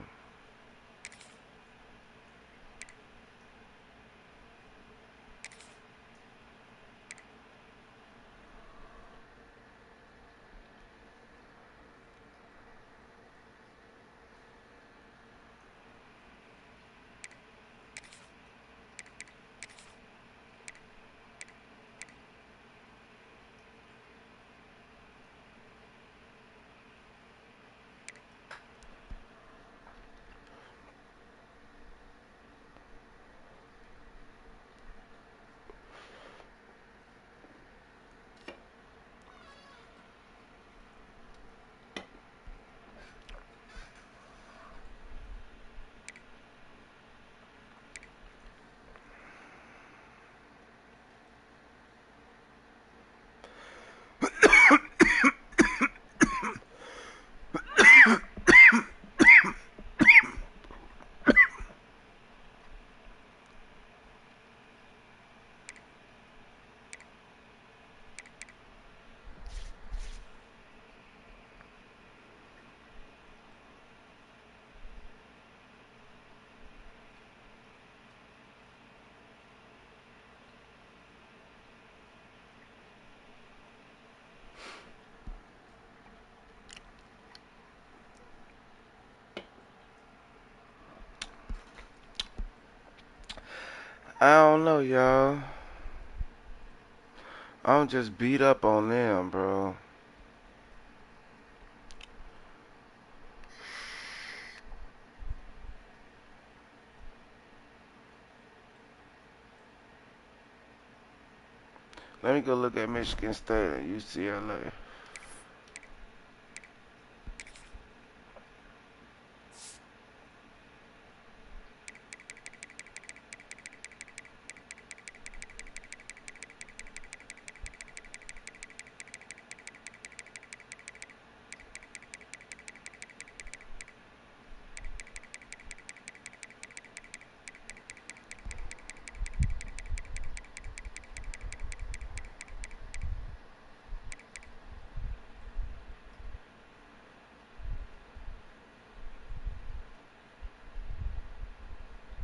I don't know, y'all. I'm just beat up on them, bro. Let me go look at Michigan State and UCLA.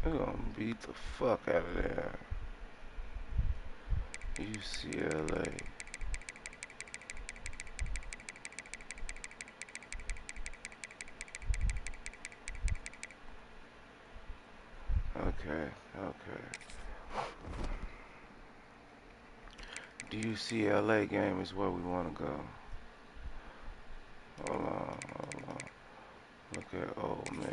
We're gonna beat the fuck out of there. UCLA. Okay, okay. The UCLA game is where we want to go. Hold on, hold on. Look at Ole Miss.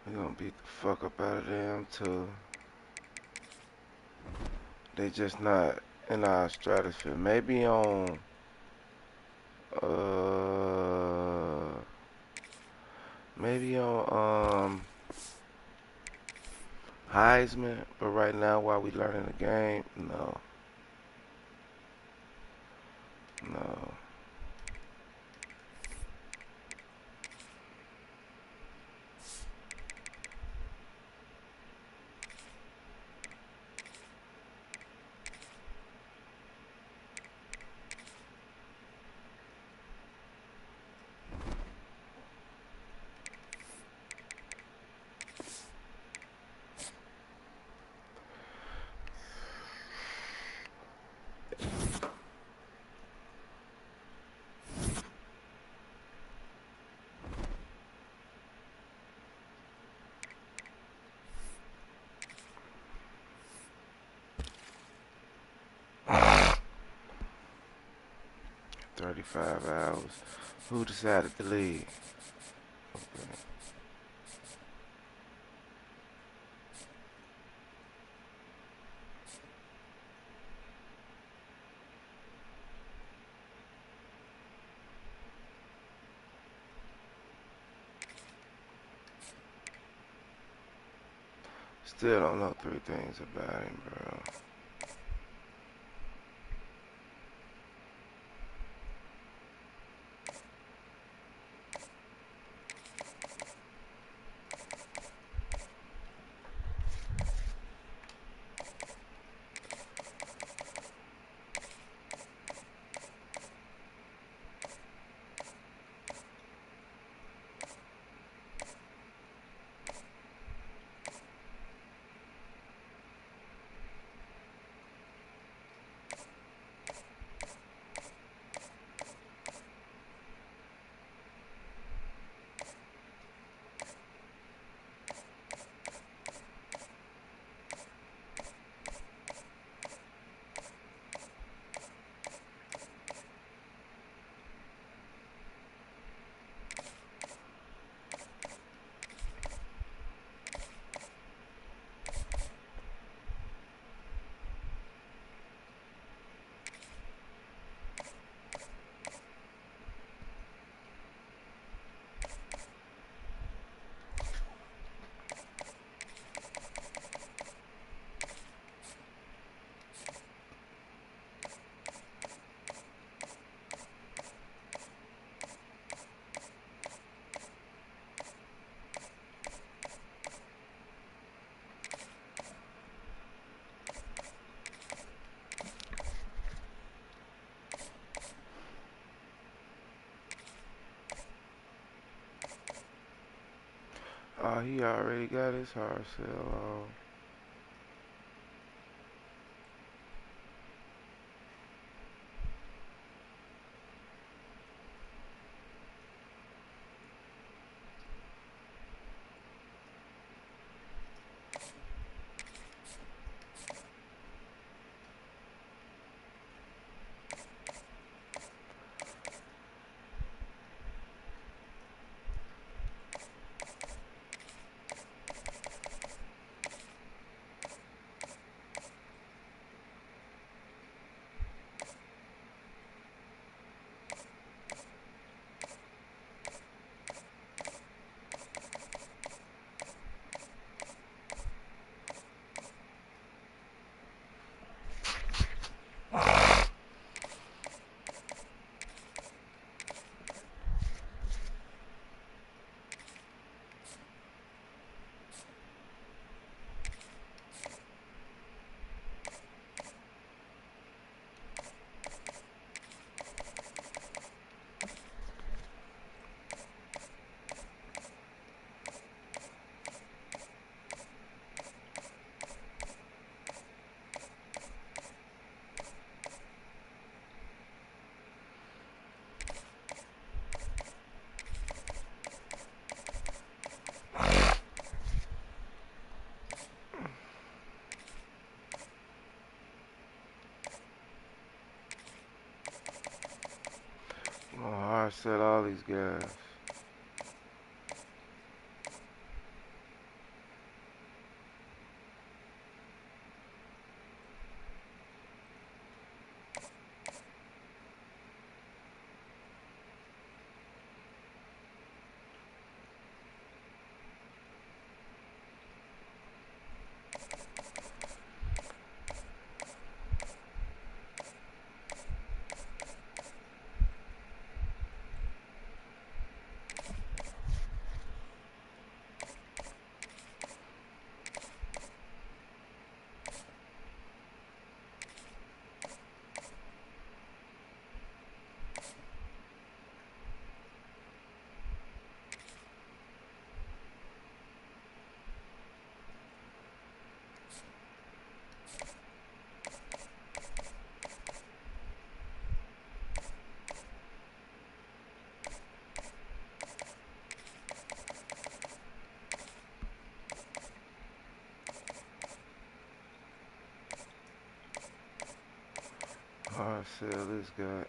We're gonna beat the fuck up out of them too. They just not in our stratosphere. Maybe on uh maybe on Heisman, but right now while we learning the game, no. No. 35 hours. Who decided to leave? Okay. Still don't know 3 things about him, bro. Oh, he already got his hard sell off. I'm gonna hard sell all these guys. Hard sell this guy.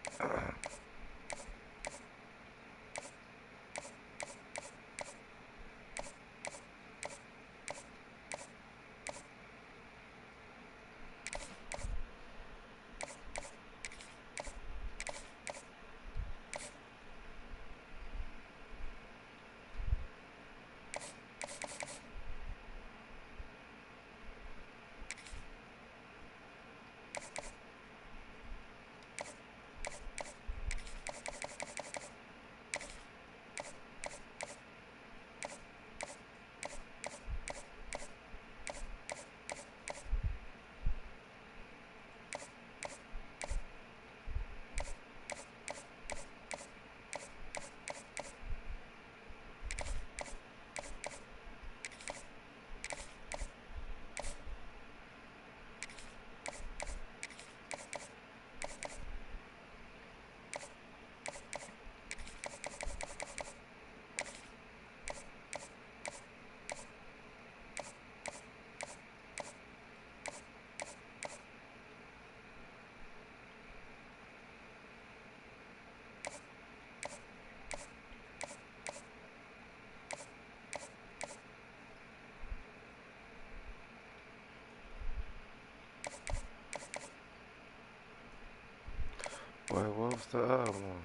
Wait, what was the other one?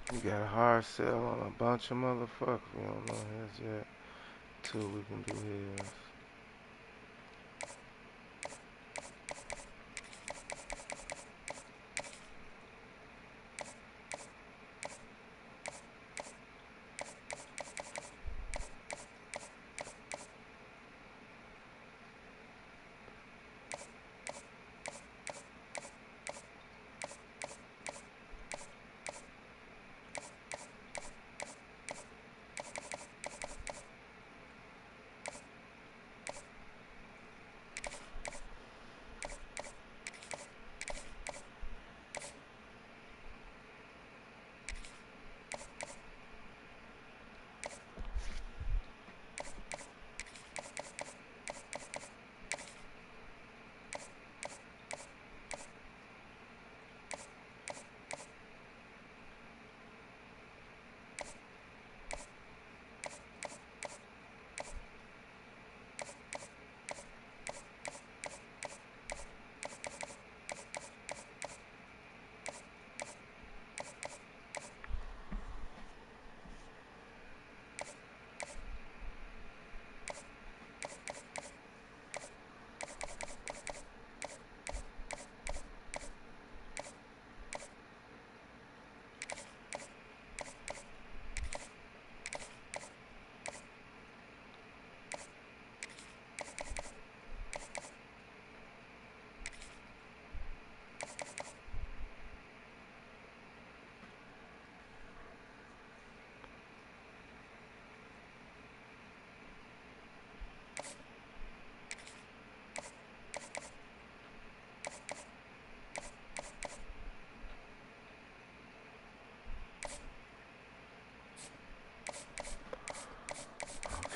We got a hard sell on a bunch of motherfuckers. We don't know his yet. Two, we can do his.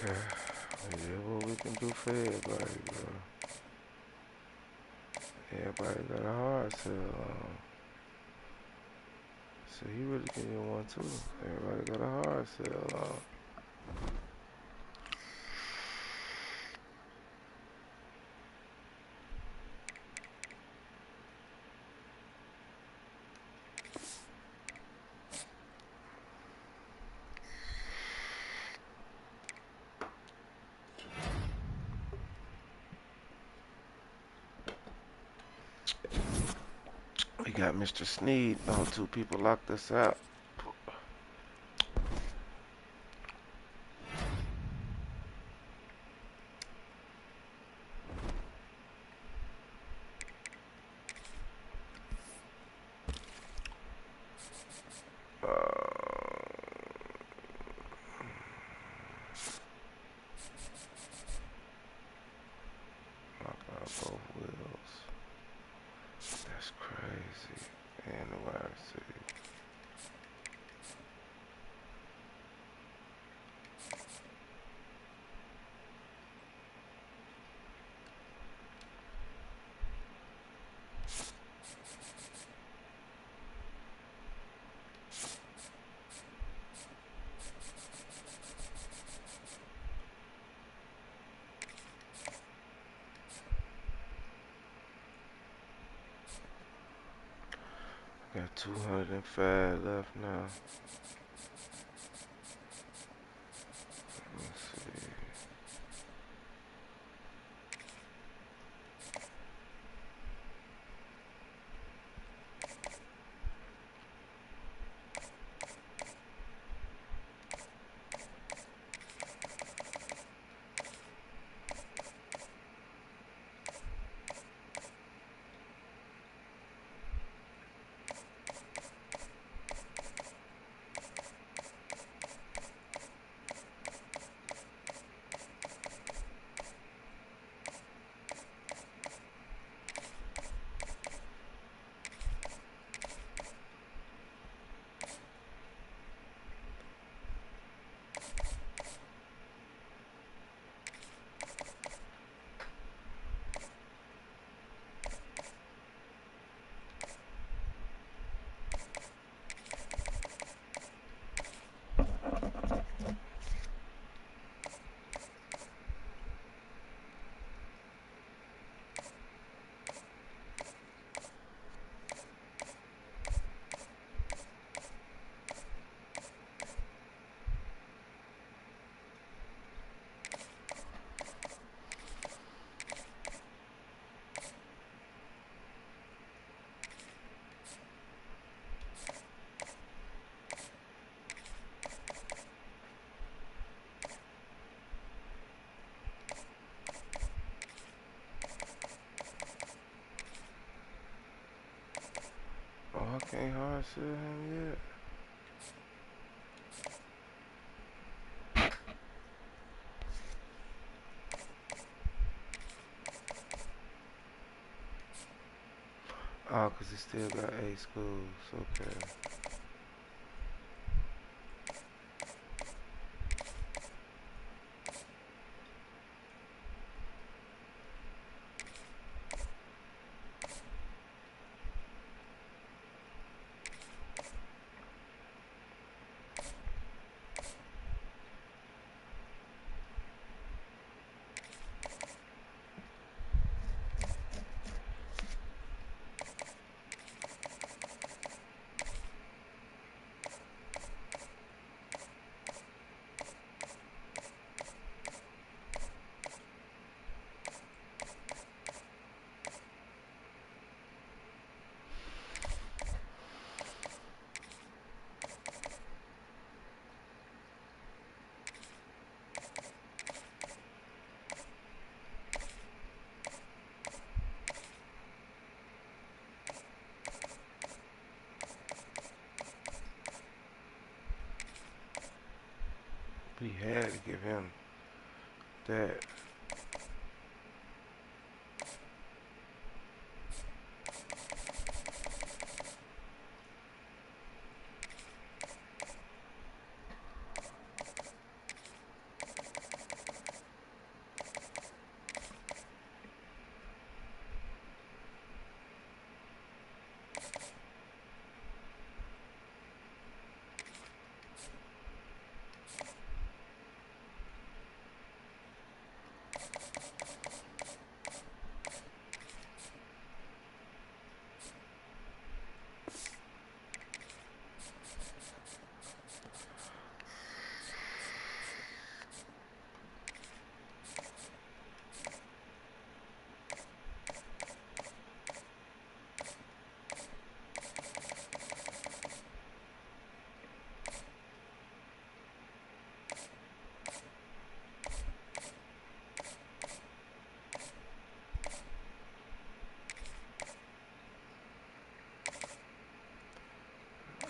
Okay. Yeah, what we can do for everybody, bro. Everybody got a hard sell on. So he really can get one too. Everybody got a hard sell on. We got Mr. Sneed. Oh, two people locked us out. Knocked out both wheels. That's crazy. And the wide receiver. Got 205 left now. Let's see. can't hard sell him yet. Oh, because he still got 8 schools. Okay. We had to give him that.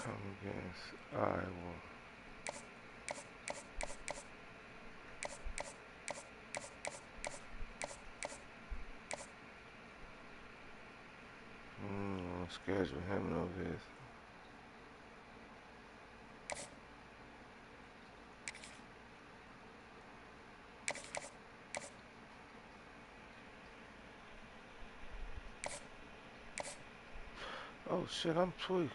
Come against Iowa. Schedule him no visit. Oh shit, I'm tweaking.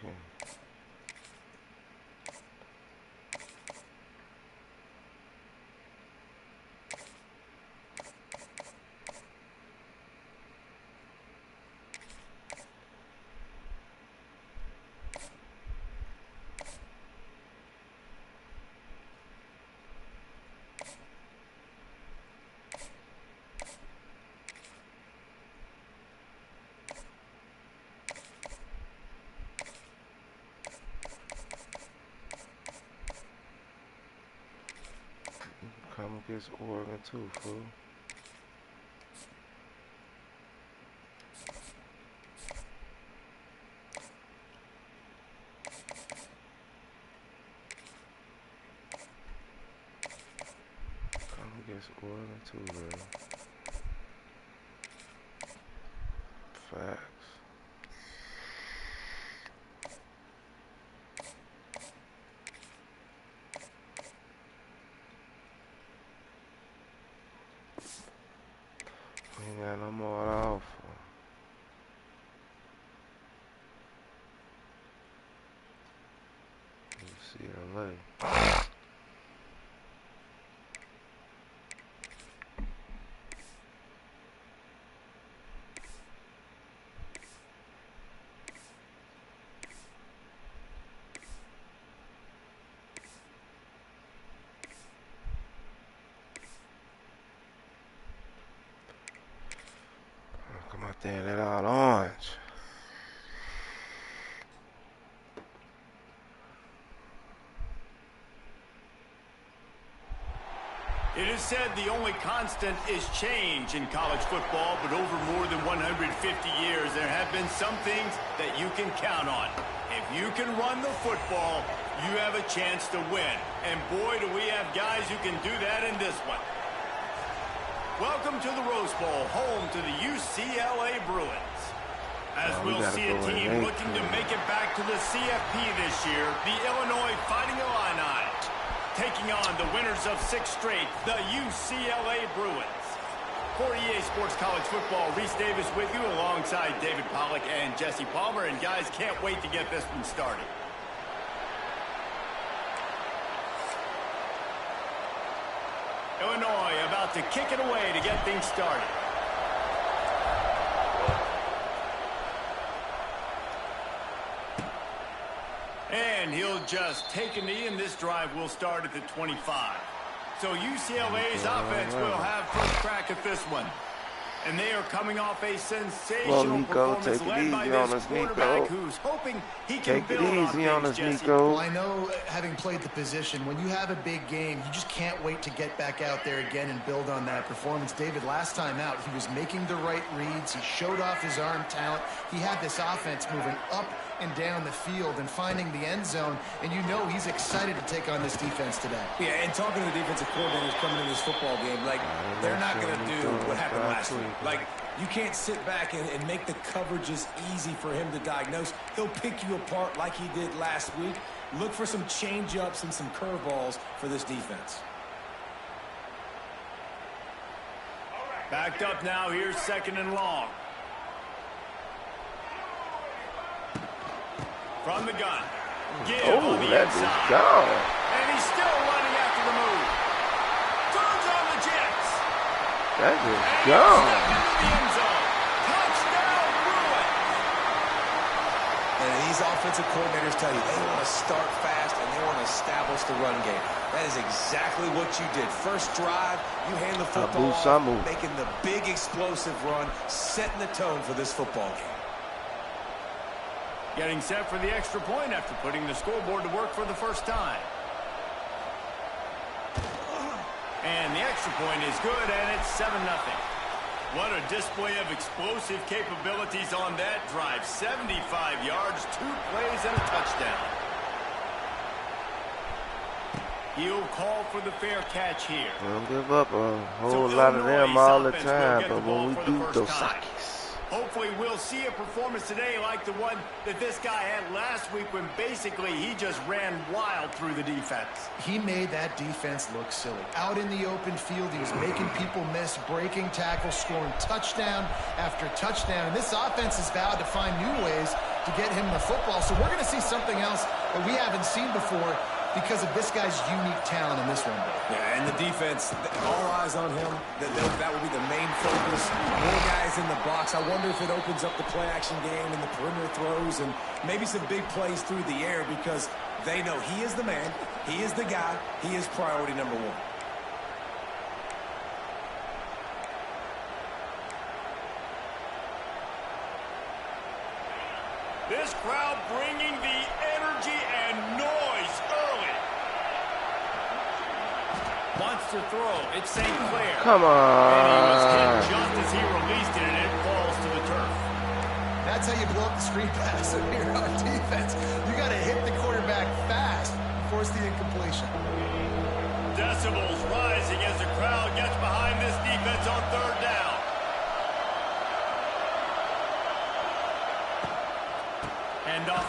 Come against Oregon too, fool. Come against Oregon too, bro. Facts. We ain't got no more to offer. UCLA. Come out there and let out orange. It is said the only constant is change in college football, but over more than 150 years, there have been some things that you can count on. If you can run the football, you have a chance to win. And boy, do we have guys who can do that in this one. Welcome to the Rose Bowl, home to the UCLA Bruins. As we'll see a team looking to make it back to the CFP this year, the Illinois Fighting Illini, taking on the winners of 6 straight, the UCLA Bruins. For EA Sports College Football, Reese Davis with you alongside David Pollack and Jesse Palmer. And guys, can't wait to get this one started. Illinois about to kick it away to get things started. And he'll just take a knee, and this drive will start at the 25. So UCLA's offense will have first crack at this one. And they are coming off a sensational performance led by this quarterback who's hoping he can build on things, Jesse. Well, I know, having played the position, when you have a big game, you just can't wait to get back out there again and build on that performance. David, last time out, he was making the right reads. He showed off his arm talent. He had this offense moving up and down the field and finding the end zone, and you know he's excited to take on this defense today. Yeah, and talking to the defensive coordinators coming in this football game, like, they're not going to do what happened last week. Like, you can't sit back and make the coverages easy for him to diagnose. He'll pick you apart like he did last week. Look for some change-ups and some curveballs for this defense. Backed up now, here's 2nd and long. From the gun. Oh, that is gone. And he's still running after the move. Turns on the Jets. That is gone. The end zone. Touchdown, Bruins. And these offensive coordinators tell you they want to start fast and they want to establish the run game. That is exactly what you did. First drive, you hand the football off, making the big explosive run, setting the tone for this football game. Getting set for the extra point after putting the scoreboard to work for the first time. And the extra point is good, and it's 7-0. What a display of explosive capabilities on that drive. 75 yards, 2 plays, and a touchdown. He'll call for the fair catch here. Don't give up a whole lot of them all the time, but when we do those Sakis. Hopefully we'll see a performance today like the one that this guy had last week when basically he just ran wild through the defense. He made that defense look silly. Out in the open field, he was making people miss, breaking tackles, scoring touchdown after touchdown. And this offense has vowed to find new ways to get him the football. So we're going to see something else that we haven't seen before because of this guy's unique talent in this one. Yeah, and the defense, all eyes on him. That will be the main focus. More guys in the box. I wonder if it opens up the play-action game and the perimeter throws and maybe some big plays through the air because they know he is the man, he is the guy, he is priority number 1. This crowd bringing the energy and noise early. Wants to throw. It's St. Clair. Come on. And he was hit just as he released it, and it falls to the turf. That's how you blow up the screen pass here on defense. You got to hit the quarterback fast and force the incompletion. Decibels rising as the crowd gets behind this defense on 3rd down.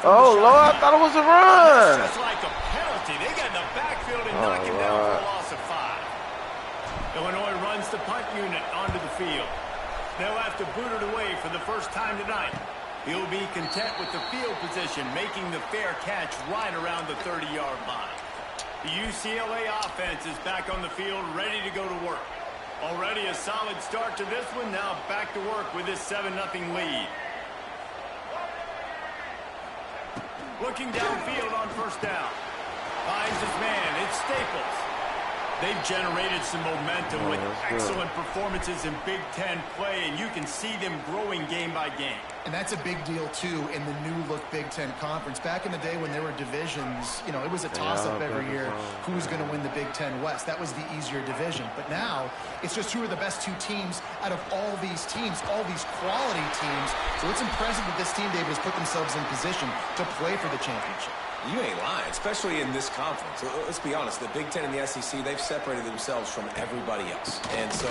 Oh, Lord, I thought it was a run. Just like a penalty. They got in the backfield and knock him down for a loss of 5. Illinois runs the punt unit onto the field. They'll have to boot it away for the first time tonight. He'll be content with the field position, making the fair catch right around the 30-yard line. The UCLA offense is back on the field, ready to go to work. Already a solid start to this one. Now back to work with this 7-0 lead. Looking downfield on 1st down. Finds his man. It's Staples. They've generated some momentum with excellent performances in Big Ten play, and you can see them growing game by game. And that's a big deal, too, in the new-look Big Ten Conference. Back in the day when there were divisions, you know, it was a toss-up every year who was going to win the Big Ten West. That was the easier division. But now, it's just who are the best two teams out of all these teams, all these quality teams. So it's impressive that this team, David, has put themselves in position to play for the championship. You ain't lying, especially in this conference. Let's be honest, the Big Ten and the SEC, they've separated themselves from everybody else. And so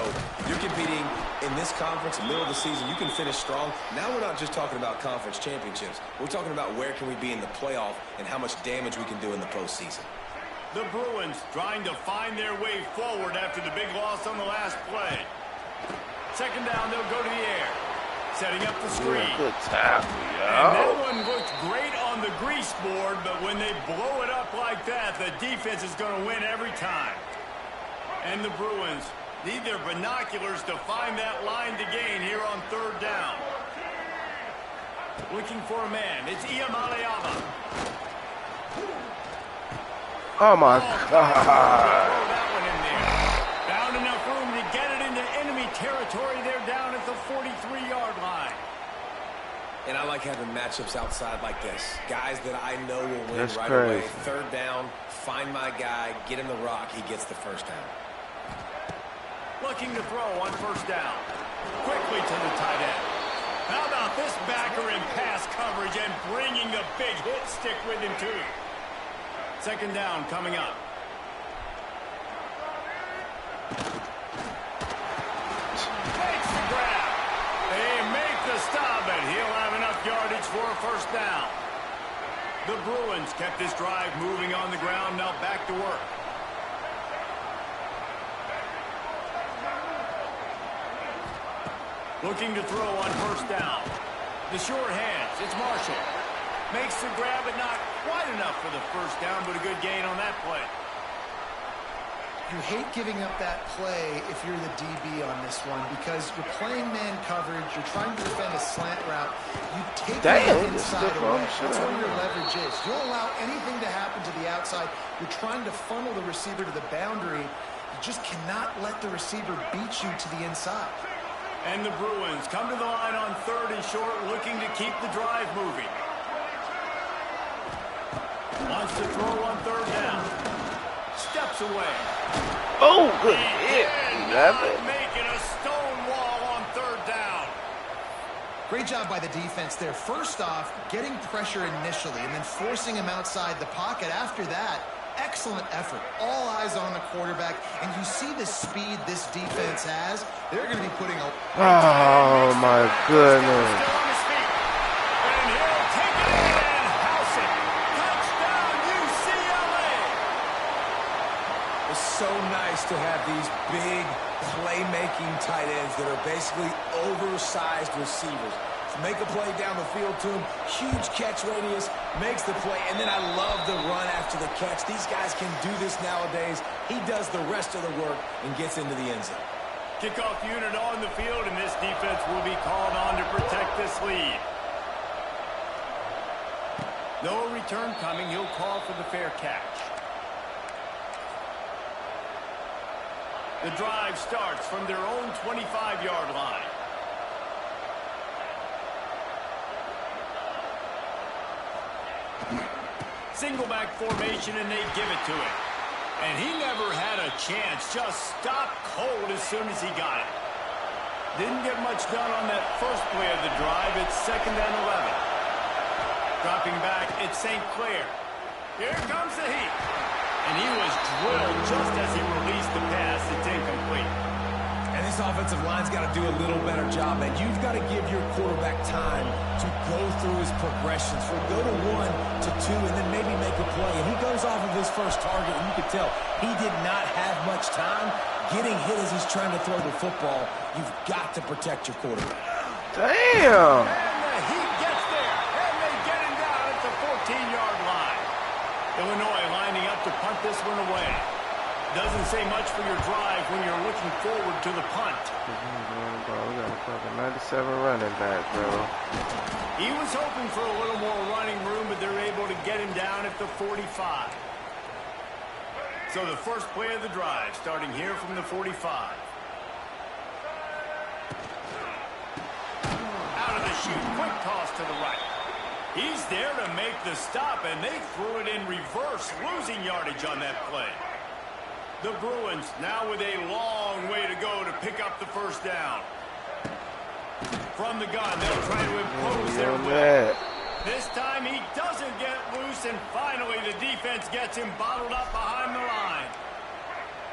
you're competing in this conference, middle of the season, you can finish strong. Now we're not just talking about conference championships. We're talking about where can we be in the playoff and how much damage we can do in the postseason. The Bruins trying to find their way forward after the big loss on the last play. Second down, they'll go to the air. Setting up the screen. Good tackle, yo. And that one looked great on the grease board, but when they blow it up like that, the defense is going to win every time. And the Bruins need their binoculars to find that line to gain here on third down. Looking for a man. It's Iamaleava. Oh, my God. That one in there. Found enough room to get it into enemy territory. They're down at the 43-yard line. And I like having matchups outside like this. Guys that I know will win That's right crazy. away. Third down, find my guy, get him the rock, he gets the first down. Looking to throw on first down. Quickly to the tight end. How about this backer in pass coverage and bringing the big hit stick with him, too. Second down coming up. Makes the grab. They make the stop, and he'll have enough yardage for a first down. The Bruins kept this drive moving on the ground, now back to work. Looking to throw on first down. The short hands, it's Marshall. Makes the grab, but not quite enough for the first down, but a good gain on that play. You hate giving up that play if you're the DB on this one because you're playing man coverage, you're trying to defend a slant route, you take it inside away. That's where your leverage is. You'll allow anything to happen to the outside. You're trying to funnel the receiver to the boundary. You just cannot let the receiver beat you to the inside. And the Bruins come to the line on third and short, looking to keep the drive moving. Wants to throw on third down. Steps away. Oh, good hit. Making a stone wall on third down. Great job by the defense there. First off, getting pressure initially and then forcing him outside the pocket. After that, excellent effort. All eyes on the quarterback. And you see the speed this defense has. They're going to be putting a... Oh, my goodness. Still on his feet. And he'll take it and house it. Touchdown, UCLA. It's so nice to have these big playmaking tight ends that are basically oversized receivers. Make a play down the field to him, huge catch radius, makes the play, and then I love the run after the catch. These guys can do this nowadays. He does the rest of the work and gets into the end zone. Kickoff unit on the field, and this defense will be called on to protect this lead. No return coming. He'll call for the fair catch. The drive starts from their own 25-yard line. Single back formation, and they give it to him. And he never had a chance. Just stopped cold as soon as he got it. Didn't get much done on that first play of the drive. It's second and 11. Dropping back, it's St. Clair. Here comes the heat. And he was drilled just as he released the pass. It's incomplete. And this offensive line's got to do a little better job, man. You've got to give your quarterback time to go through his progressions. From go to 1 to 2 and then maybe make a play. And he goes off of his first target, and you can tell he did not have much time getting hit as he's trying to throw the football. You've got to protect your quarterback. Damn. And the heat gets there. And they get him down at the 14-yard line. Illinois lining up to punt this one away. Doesn't say much for your drive when you're looking forward to the punt. Bro, we got a fucking 97 running back, bro. He was hoping for a little more running room, but they're able to get him down at the 45. So the first play of the drive, starting here from the 45. Out of the chute, quick toss to the right. He's there to make the stop, and they threw it in reverse, losing yardage on that play. The Bruins now with a long way to go to pick up the first down. From the gun, they'll try to impose their will. This time he doesn't get loose, and finally the defense gets him bottled up behind the line.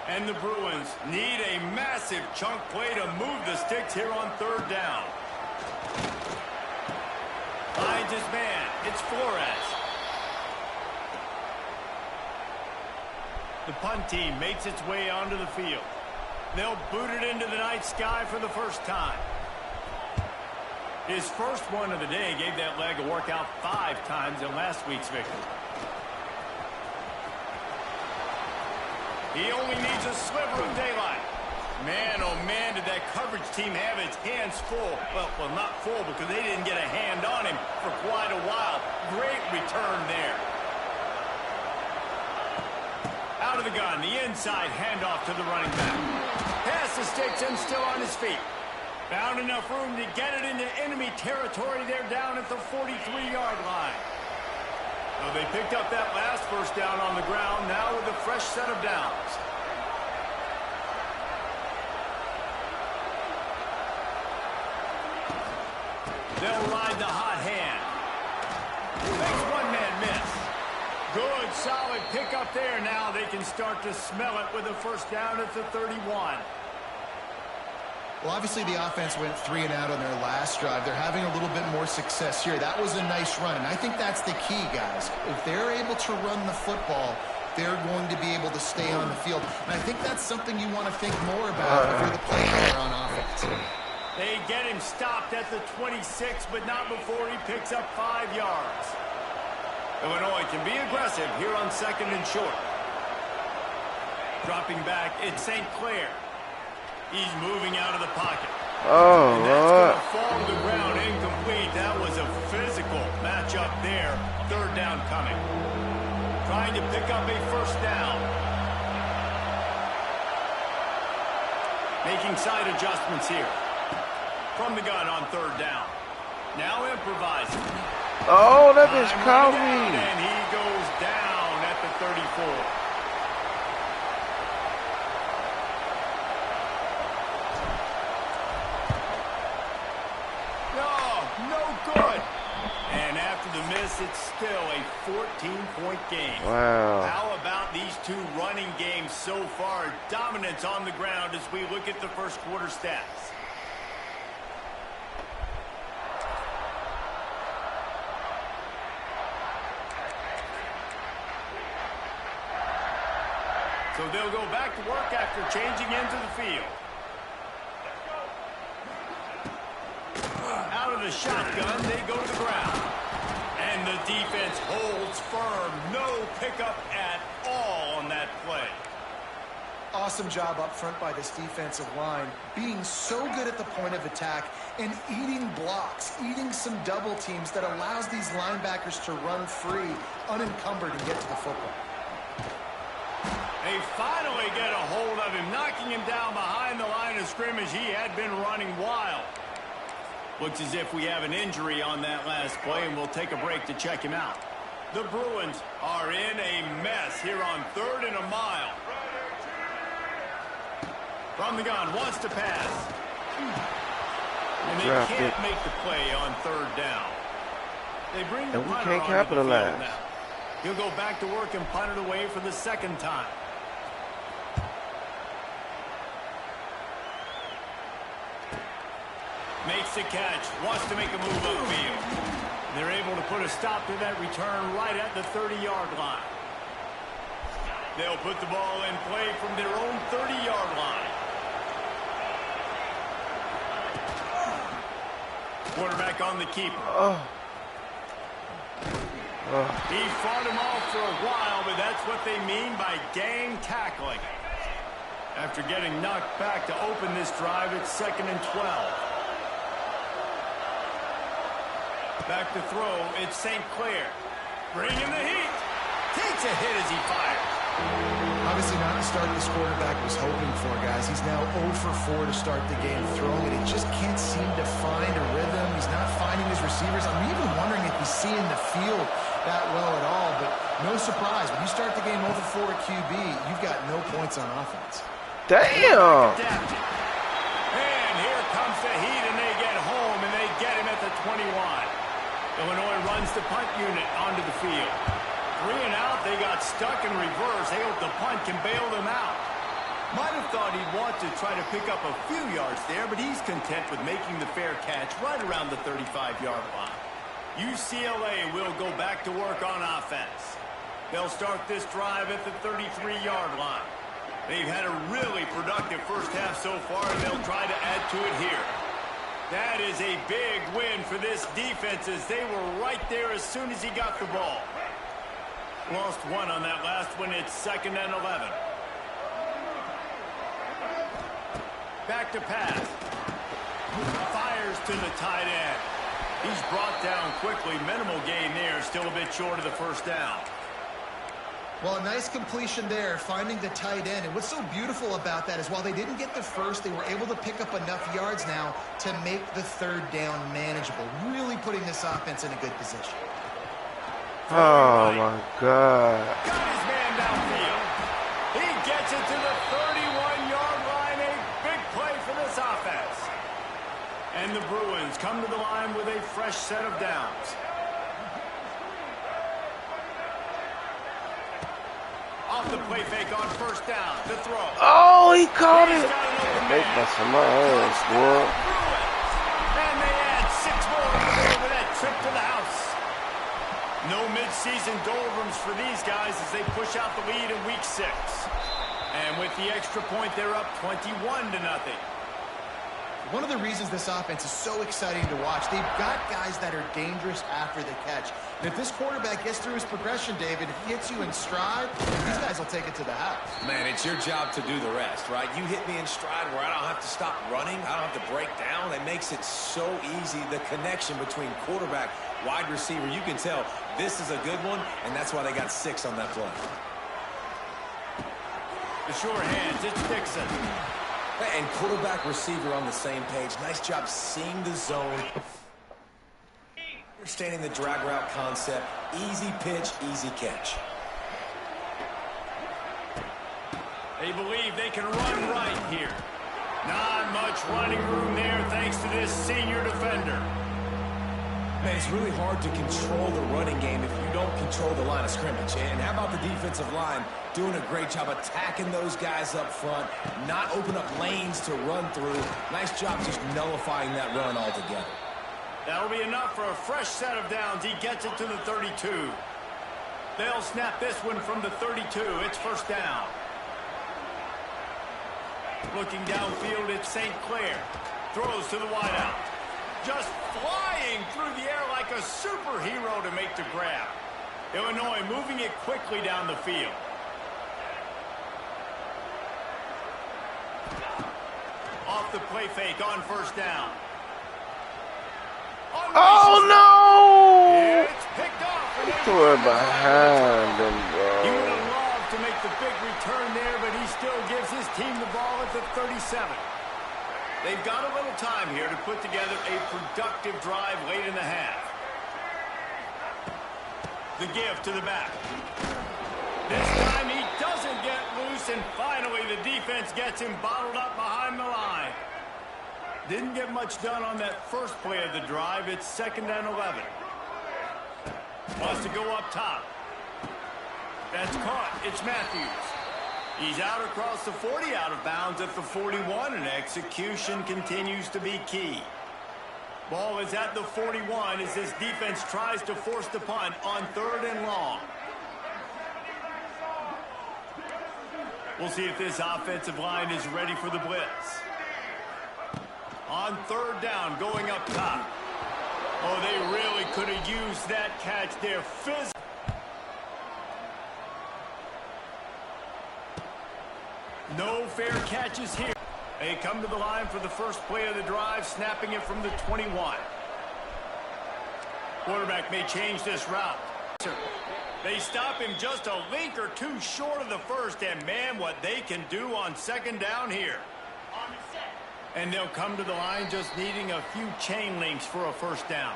And the Bruins need a massive chunk play to move the sticks here on third down. Finds his man. It's Flores. The punt team makes its way onto the field. They'll boot it into the night sky for the first time. His first one of the day gave that leg a workout 5 times in last week's victory. He only needs a sliver of daylight. Man, oh man, did that coverage team have its hands full. Well, not full because they didn't get a hand on him for quite a while. Great return there. Out of the gun, the inside handoff to the running back. Pass the sticks and still on his feet. Found enough room to get it into enemy territory. They're down at the 43-yard line. So they picked up that last first down on the ground, now with a fresh set of downs. They'll ride the hot hand. Makes one man miss. Good, solid pickup there. Now they can start to smell it with a first down at the 31. Well, obviously the offense went 3 and out on their last drive. They're having a little bit more success here. That was a nice run, and I think that's the key, guys. If they're able to run the football, they're going to be able to stay on the field. And I think that's something you want to think more about if you're the play caller on offense. They get him stopped at the 26, but not before he picks up 5 yards. Illinois can be aggressive here on 2nd and short. Dropping back, it's St. Clair. He's moving out of the pocket. Oh, and that's going to fall to the ground incomplete. That was a physical matchup there. 3rd down coming. Trying to pick up a first down. Making side adjustments here. From the gun on 3rd down. Now improvising. Oh, that bitch caught me. And he goes down at the 34. It's still a 14-point game. Wow. How about these two running games so far? Dominance on the ground as we look at the first quarter stats. So they'll go back to work after changing into the field. Out of the shotgun, they go to the ground. And the defense holds firm. No pickup at all on that play. Awesome job up front by this defensive line, being so good at the point of attack and eating blocks, eating some double teams that allows these linebackers to run free, unencumbered, and get to the football. They finally get a hold of him, knocking him down behind the line of scrimmage. He had been running wild. Looks as if we have an injury on that last play, and we'll take a break to check him out. The Bruins are in a mess here on 3rd and a mile. From the gun, wants to pass. And they can't make the play on 3rd down. They bring the punter onto the field now. He'll go back to work and punt it away for the 2nd time. Makes the catch, wants to make a move upfield. They're able to put a stop to that return right at the 30-yard line. They'll put the ball in play from their own 30-yard line. Quarterback on the keeper. He fought him off for a while, but that's what they mean by gang tackling. After getting knocked back to open this drive, it's 2nd and 12. Back to throw, it's St. Clair. Bringing the heat. Takes a hit as he fires. Obviously not the start this quarterback was hoping for, guys. He's now 0 for 4 to start the game throwing it. He just can't seem to find a rhythm. He's not finding his receivers. I'm even wondering if he's seeing the field that well at all, but no surprise. When you start the game 0 for 4 at QB, you've got no points on offense. Damn! And here comes the heat, and they get home, and they get him at the 21. Illinois runs the punt unit onto the field. 3 and out, they got stuck in reverse. They hope the punt can bail them out. Might have thought he'd want to try to pick up a few yards there, but he's content with making the fair catch right around the 35-yard line. UCLA will go back to work on offense. They'll start this drive at the 33-yard line. They've had a really productive first half so far, and they'll try to add to it here. That is a big win for this defense, as they were right there as soon as he got the ball. Lost one on that last one. It's 2nd and 11. Back to pass. Fires to the tight end. He's brought down quickly. Minimal gain there. Still a bit short of the first down. Well, a nice completion there, finding the tight end. And what's so beautiful about that is while they didn't get the first, they were able to pick up enough yards now to make the 3rd down manageable. Really putting this offense in a good position. Oh, my God. Got his man downfield. He gets it to the 31-yard line. A big play for this offense. And the Bruins come to the line with a fresh set of downs. Off the play fake on first down. The throw. Oh, he caught it. Make my hands, boy. And they add 6 more with that trip to the house. No midseason doldrums for these guys as they push out the lead in week 6. And with the extra point, they're up 21-0. One of the reasons this offense is so exciting to watch, they've got guys that are dangerous after the catch. And if this quarterback gets through his progression, David, if he hits you in stride, these guys will take it to the house. Man, it's your job to do the rest, right? You hit me in stride where I don't have to stop running. I don't have to break down. It makes it so easy. The connection between quarterback, wide receiver, you can tell this is a good one, and that's why they got 6 on that play. The short hands, it's Dixon. And quarterback receiver on the same page. Nice job seeing the zone. Understanding the drag route concept. Easy pitch, easy catch. They believe they can run right here. Not much running room there thanks to this senior defender. Man, it's really hard to control the running game if you don't control the line of scrimmage. And how about the defensive line doing a great job attacking those guys up front, not open up lanes to run through. Nice job just nullifying that run altogether. That'll be enough for a fresh set of downs. He gets it to the 32. They'll snap this one from the 32. It's first down. Looking downfield, it's St. Clair. Throws to the wideout. Just flying through the air like a superhero to make the grab. Illinois moving it quickly down the field. Off the play fake on first down. Oh, no! It's picked off. Threw it behind him, bro. He would have loved to make the big return there, but he still gives his team the ball at the 37. They've got a little time here to put together a productive drive late in the half. The give to the back. This time he doesn't get loose, and finally the defense gets him bottled up behind the line. Didn't get much done on that first play of the drive. It's 2nd and 11. Wants to go up top. That's caught. It's Matthews. He's out across the 40, out of bounds at the 41, and execution continues to be key. Ball is at the 41 as this defense tries to force the punt on 3rd and long. We'll see if this offensive line is ready for the blitz. On 3rd down, going up top. Oh, they really could have used that catch there. No fair catches here. They come to the line for the first play of the drive, snapping it from the 21. Quarterback may change this route. They stop him just a link or two short of the first, and man, what they can do on second down here. And they'll come to the line just needing a few chain links for a first down.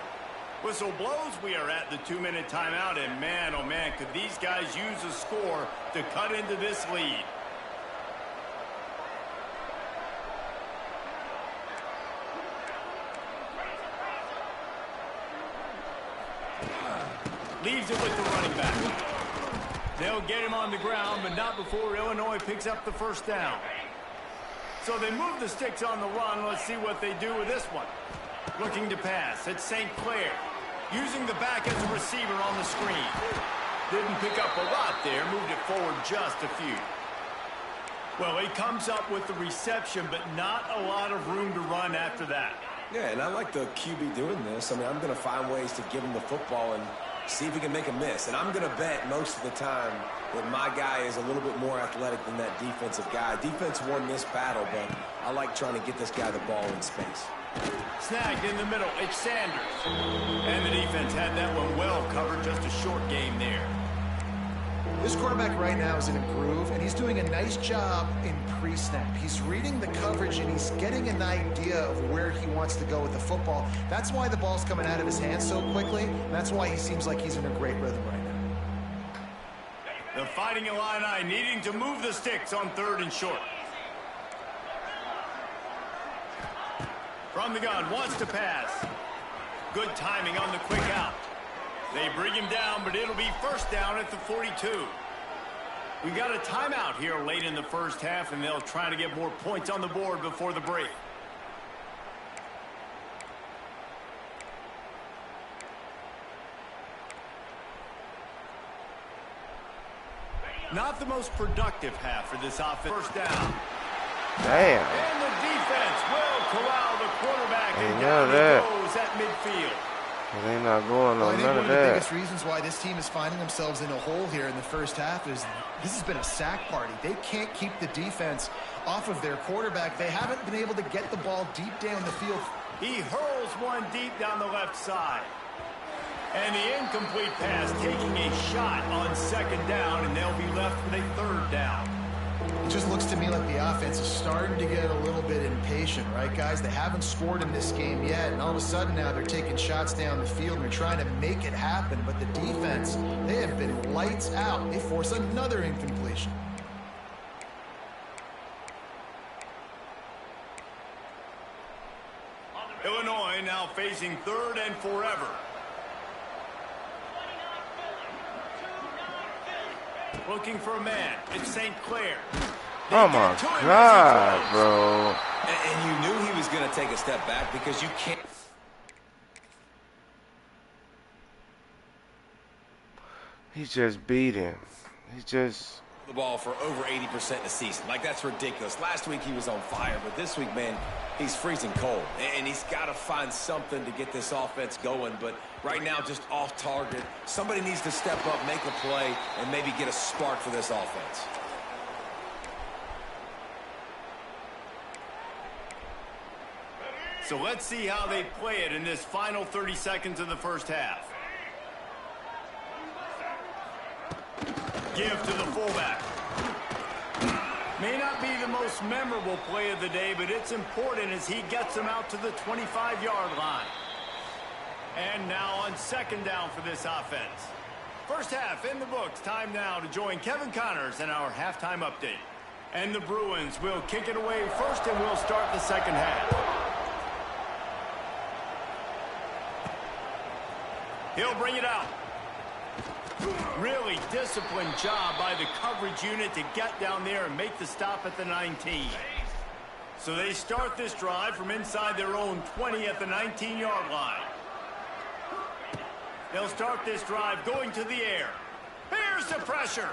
Whistle blows, we are at the 2-minute timeout, and man, oh man, could these guys use a score to cut into this lead. Leaves it with the running back. They'll get him on the ground, but not before Illinois picks up the first down. So they move the sticks on the run. Let's see what they do with this one. Looking to pass. It's St. Clair. Using the back as a receiver on the screen. Didn't pick up a lot there. Moved it forward just a few. Well, he comes up with the reception, but not a lot of room to run after that. Yeah, and I like the QB doing this. I mean, I'm going to find ways to give him the football and see if he can make a miss. And I'm going to bet most of the time that my guy is a little bit more athletic than that defensive guy. Defense won this battle, but I like trying to get this guy the ball in space. Snagged in the middle. It's Sanders. And the defense had that one well covered. Just a short game there. This quarterback right now is in a groove, and he's doing a nice job in pre-snap. He's reading the coverage, and he's getting an idea of where he wants to go with the football. That's why the ball's coming out of his hands so quickly, and that's why he seems like he's in a great rhythm right now. The Fighting Illini needing to move the sticks on 3rd and short. From the gun, wants to pass. Good timing on the quick out. They bring him down, but it'll be first down at the 42. We got a timeout here late in the first half, and they'll try to get more points on the board before the break. Not the most productive half for this offense. First down. Damn. And the defense will corral the quarterback, and none down of he that. goes at midfield. They not going Well, I on think none one of of the that. biggest reasons why this team is finding themselves in a hole here in the first half is this has been a sack party. They can't keep the defense off of their quarterback. They haven't been able to get the ball deep down the field. He hurls one deep down the left side. And the incomplete pass taking a shot on second down, and they'll be left with a 3rd down. It just looks to me like the offense is starting to get a little bit impatient, right, guys? They haven't scored in this game yet, and all of a sudden now they're taking shots down the field and they're trying to make it happen. But the defense, they have been lights out. They force another incompletion. Illinois now facing 3rd and forever. Looking for a man. It's St. Clair. Oh my God, bro. And you knew he was going to take a step back because you can't. He just beat him. He just... The ball for over 80% of the season. Like, that's ridiculous. Last week he was on fire, but this week, man, he's freezing cold. And he's got to find something to get this offense going. But right now, just off target. Somebody needs to step up, make a play, and maybe get a spark for this offense. So let's see how they play it in this final 30 seconds of the first half. Give to the fullback. May not be the most memorable play of the day, but it's important as he gets them out to the 25-yard line. And now on second down for this offense. First half in the books. Time now to join Kevin Connors in our halftime update. And the Bruins will kick it away first, and we'll start the second half. He'll bring it out. Really disciplined job by the coverage unit to get down there and make the stop at the 19. So they start this drive from inside their own 20 at the 19-yard line. They'll start this drive going to the air. Here's the pressure.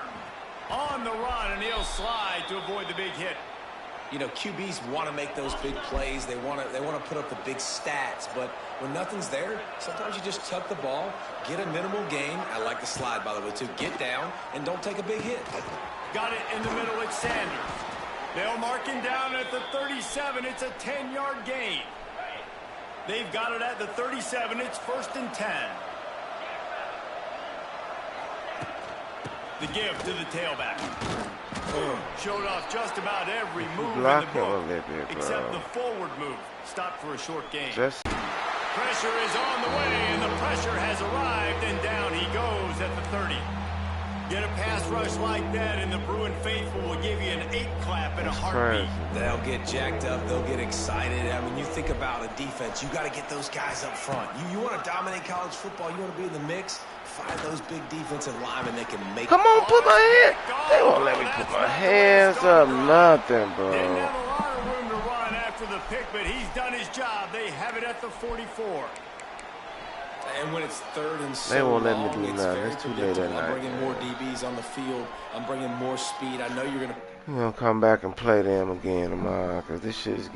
On the run, and he'll slide to avoid the big hit. You know, QBs want to make those big plays. They want to put up the big stats. But when nothing's there, sometimes you just tuck the ball, get a minimal gain. I like the slide, by the way, too. Get down and don't take a big hit. Got it in the middle. It's Sanders. They'll mark him down at the 37. It's a 10-yard gain. They've got it at the 37. It's 1st and 10. The give to the tailback. Showed off just about every move in Block the him a book, little bit, bro. except the forward move. Stopped for a short gain. Just Pressure is on the way, and the pressure has arrived, and down he goes at the 30. Get a pass rush like that, and the Bruin faithful will give you an 8 clap in a heartbeat. They'll get jacked up. They'll get excited. I mean, you think about a defense. You got to get those guys up front. You want to dominate college football. You want to be in the mix. Find those big defensive linemen that can make. come on, put my hand. They won't let me put my hands up, nothing, Didn't bro. have a lot of room to run after the pick, but he's done his job. They have it at the 44. And when it's third and so They won't let me long, do it's nothing. very It's too late predictable. at I'm night. bringing more DBs on the field. I'm bringing more speed. I know you're going to. I'm gonna come back and play them again tomorrow because this shit is getting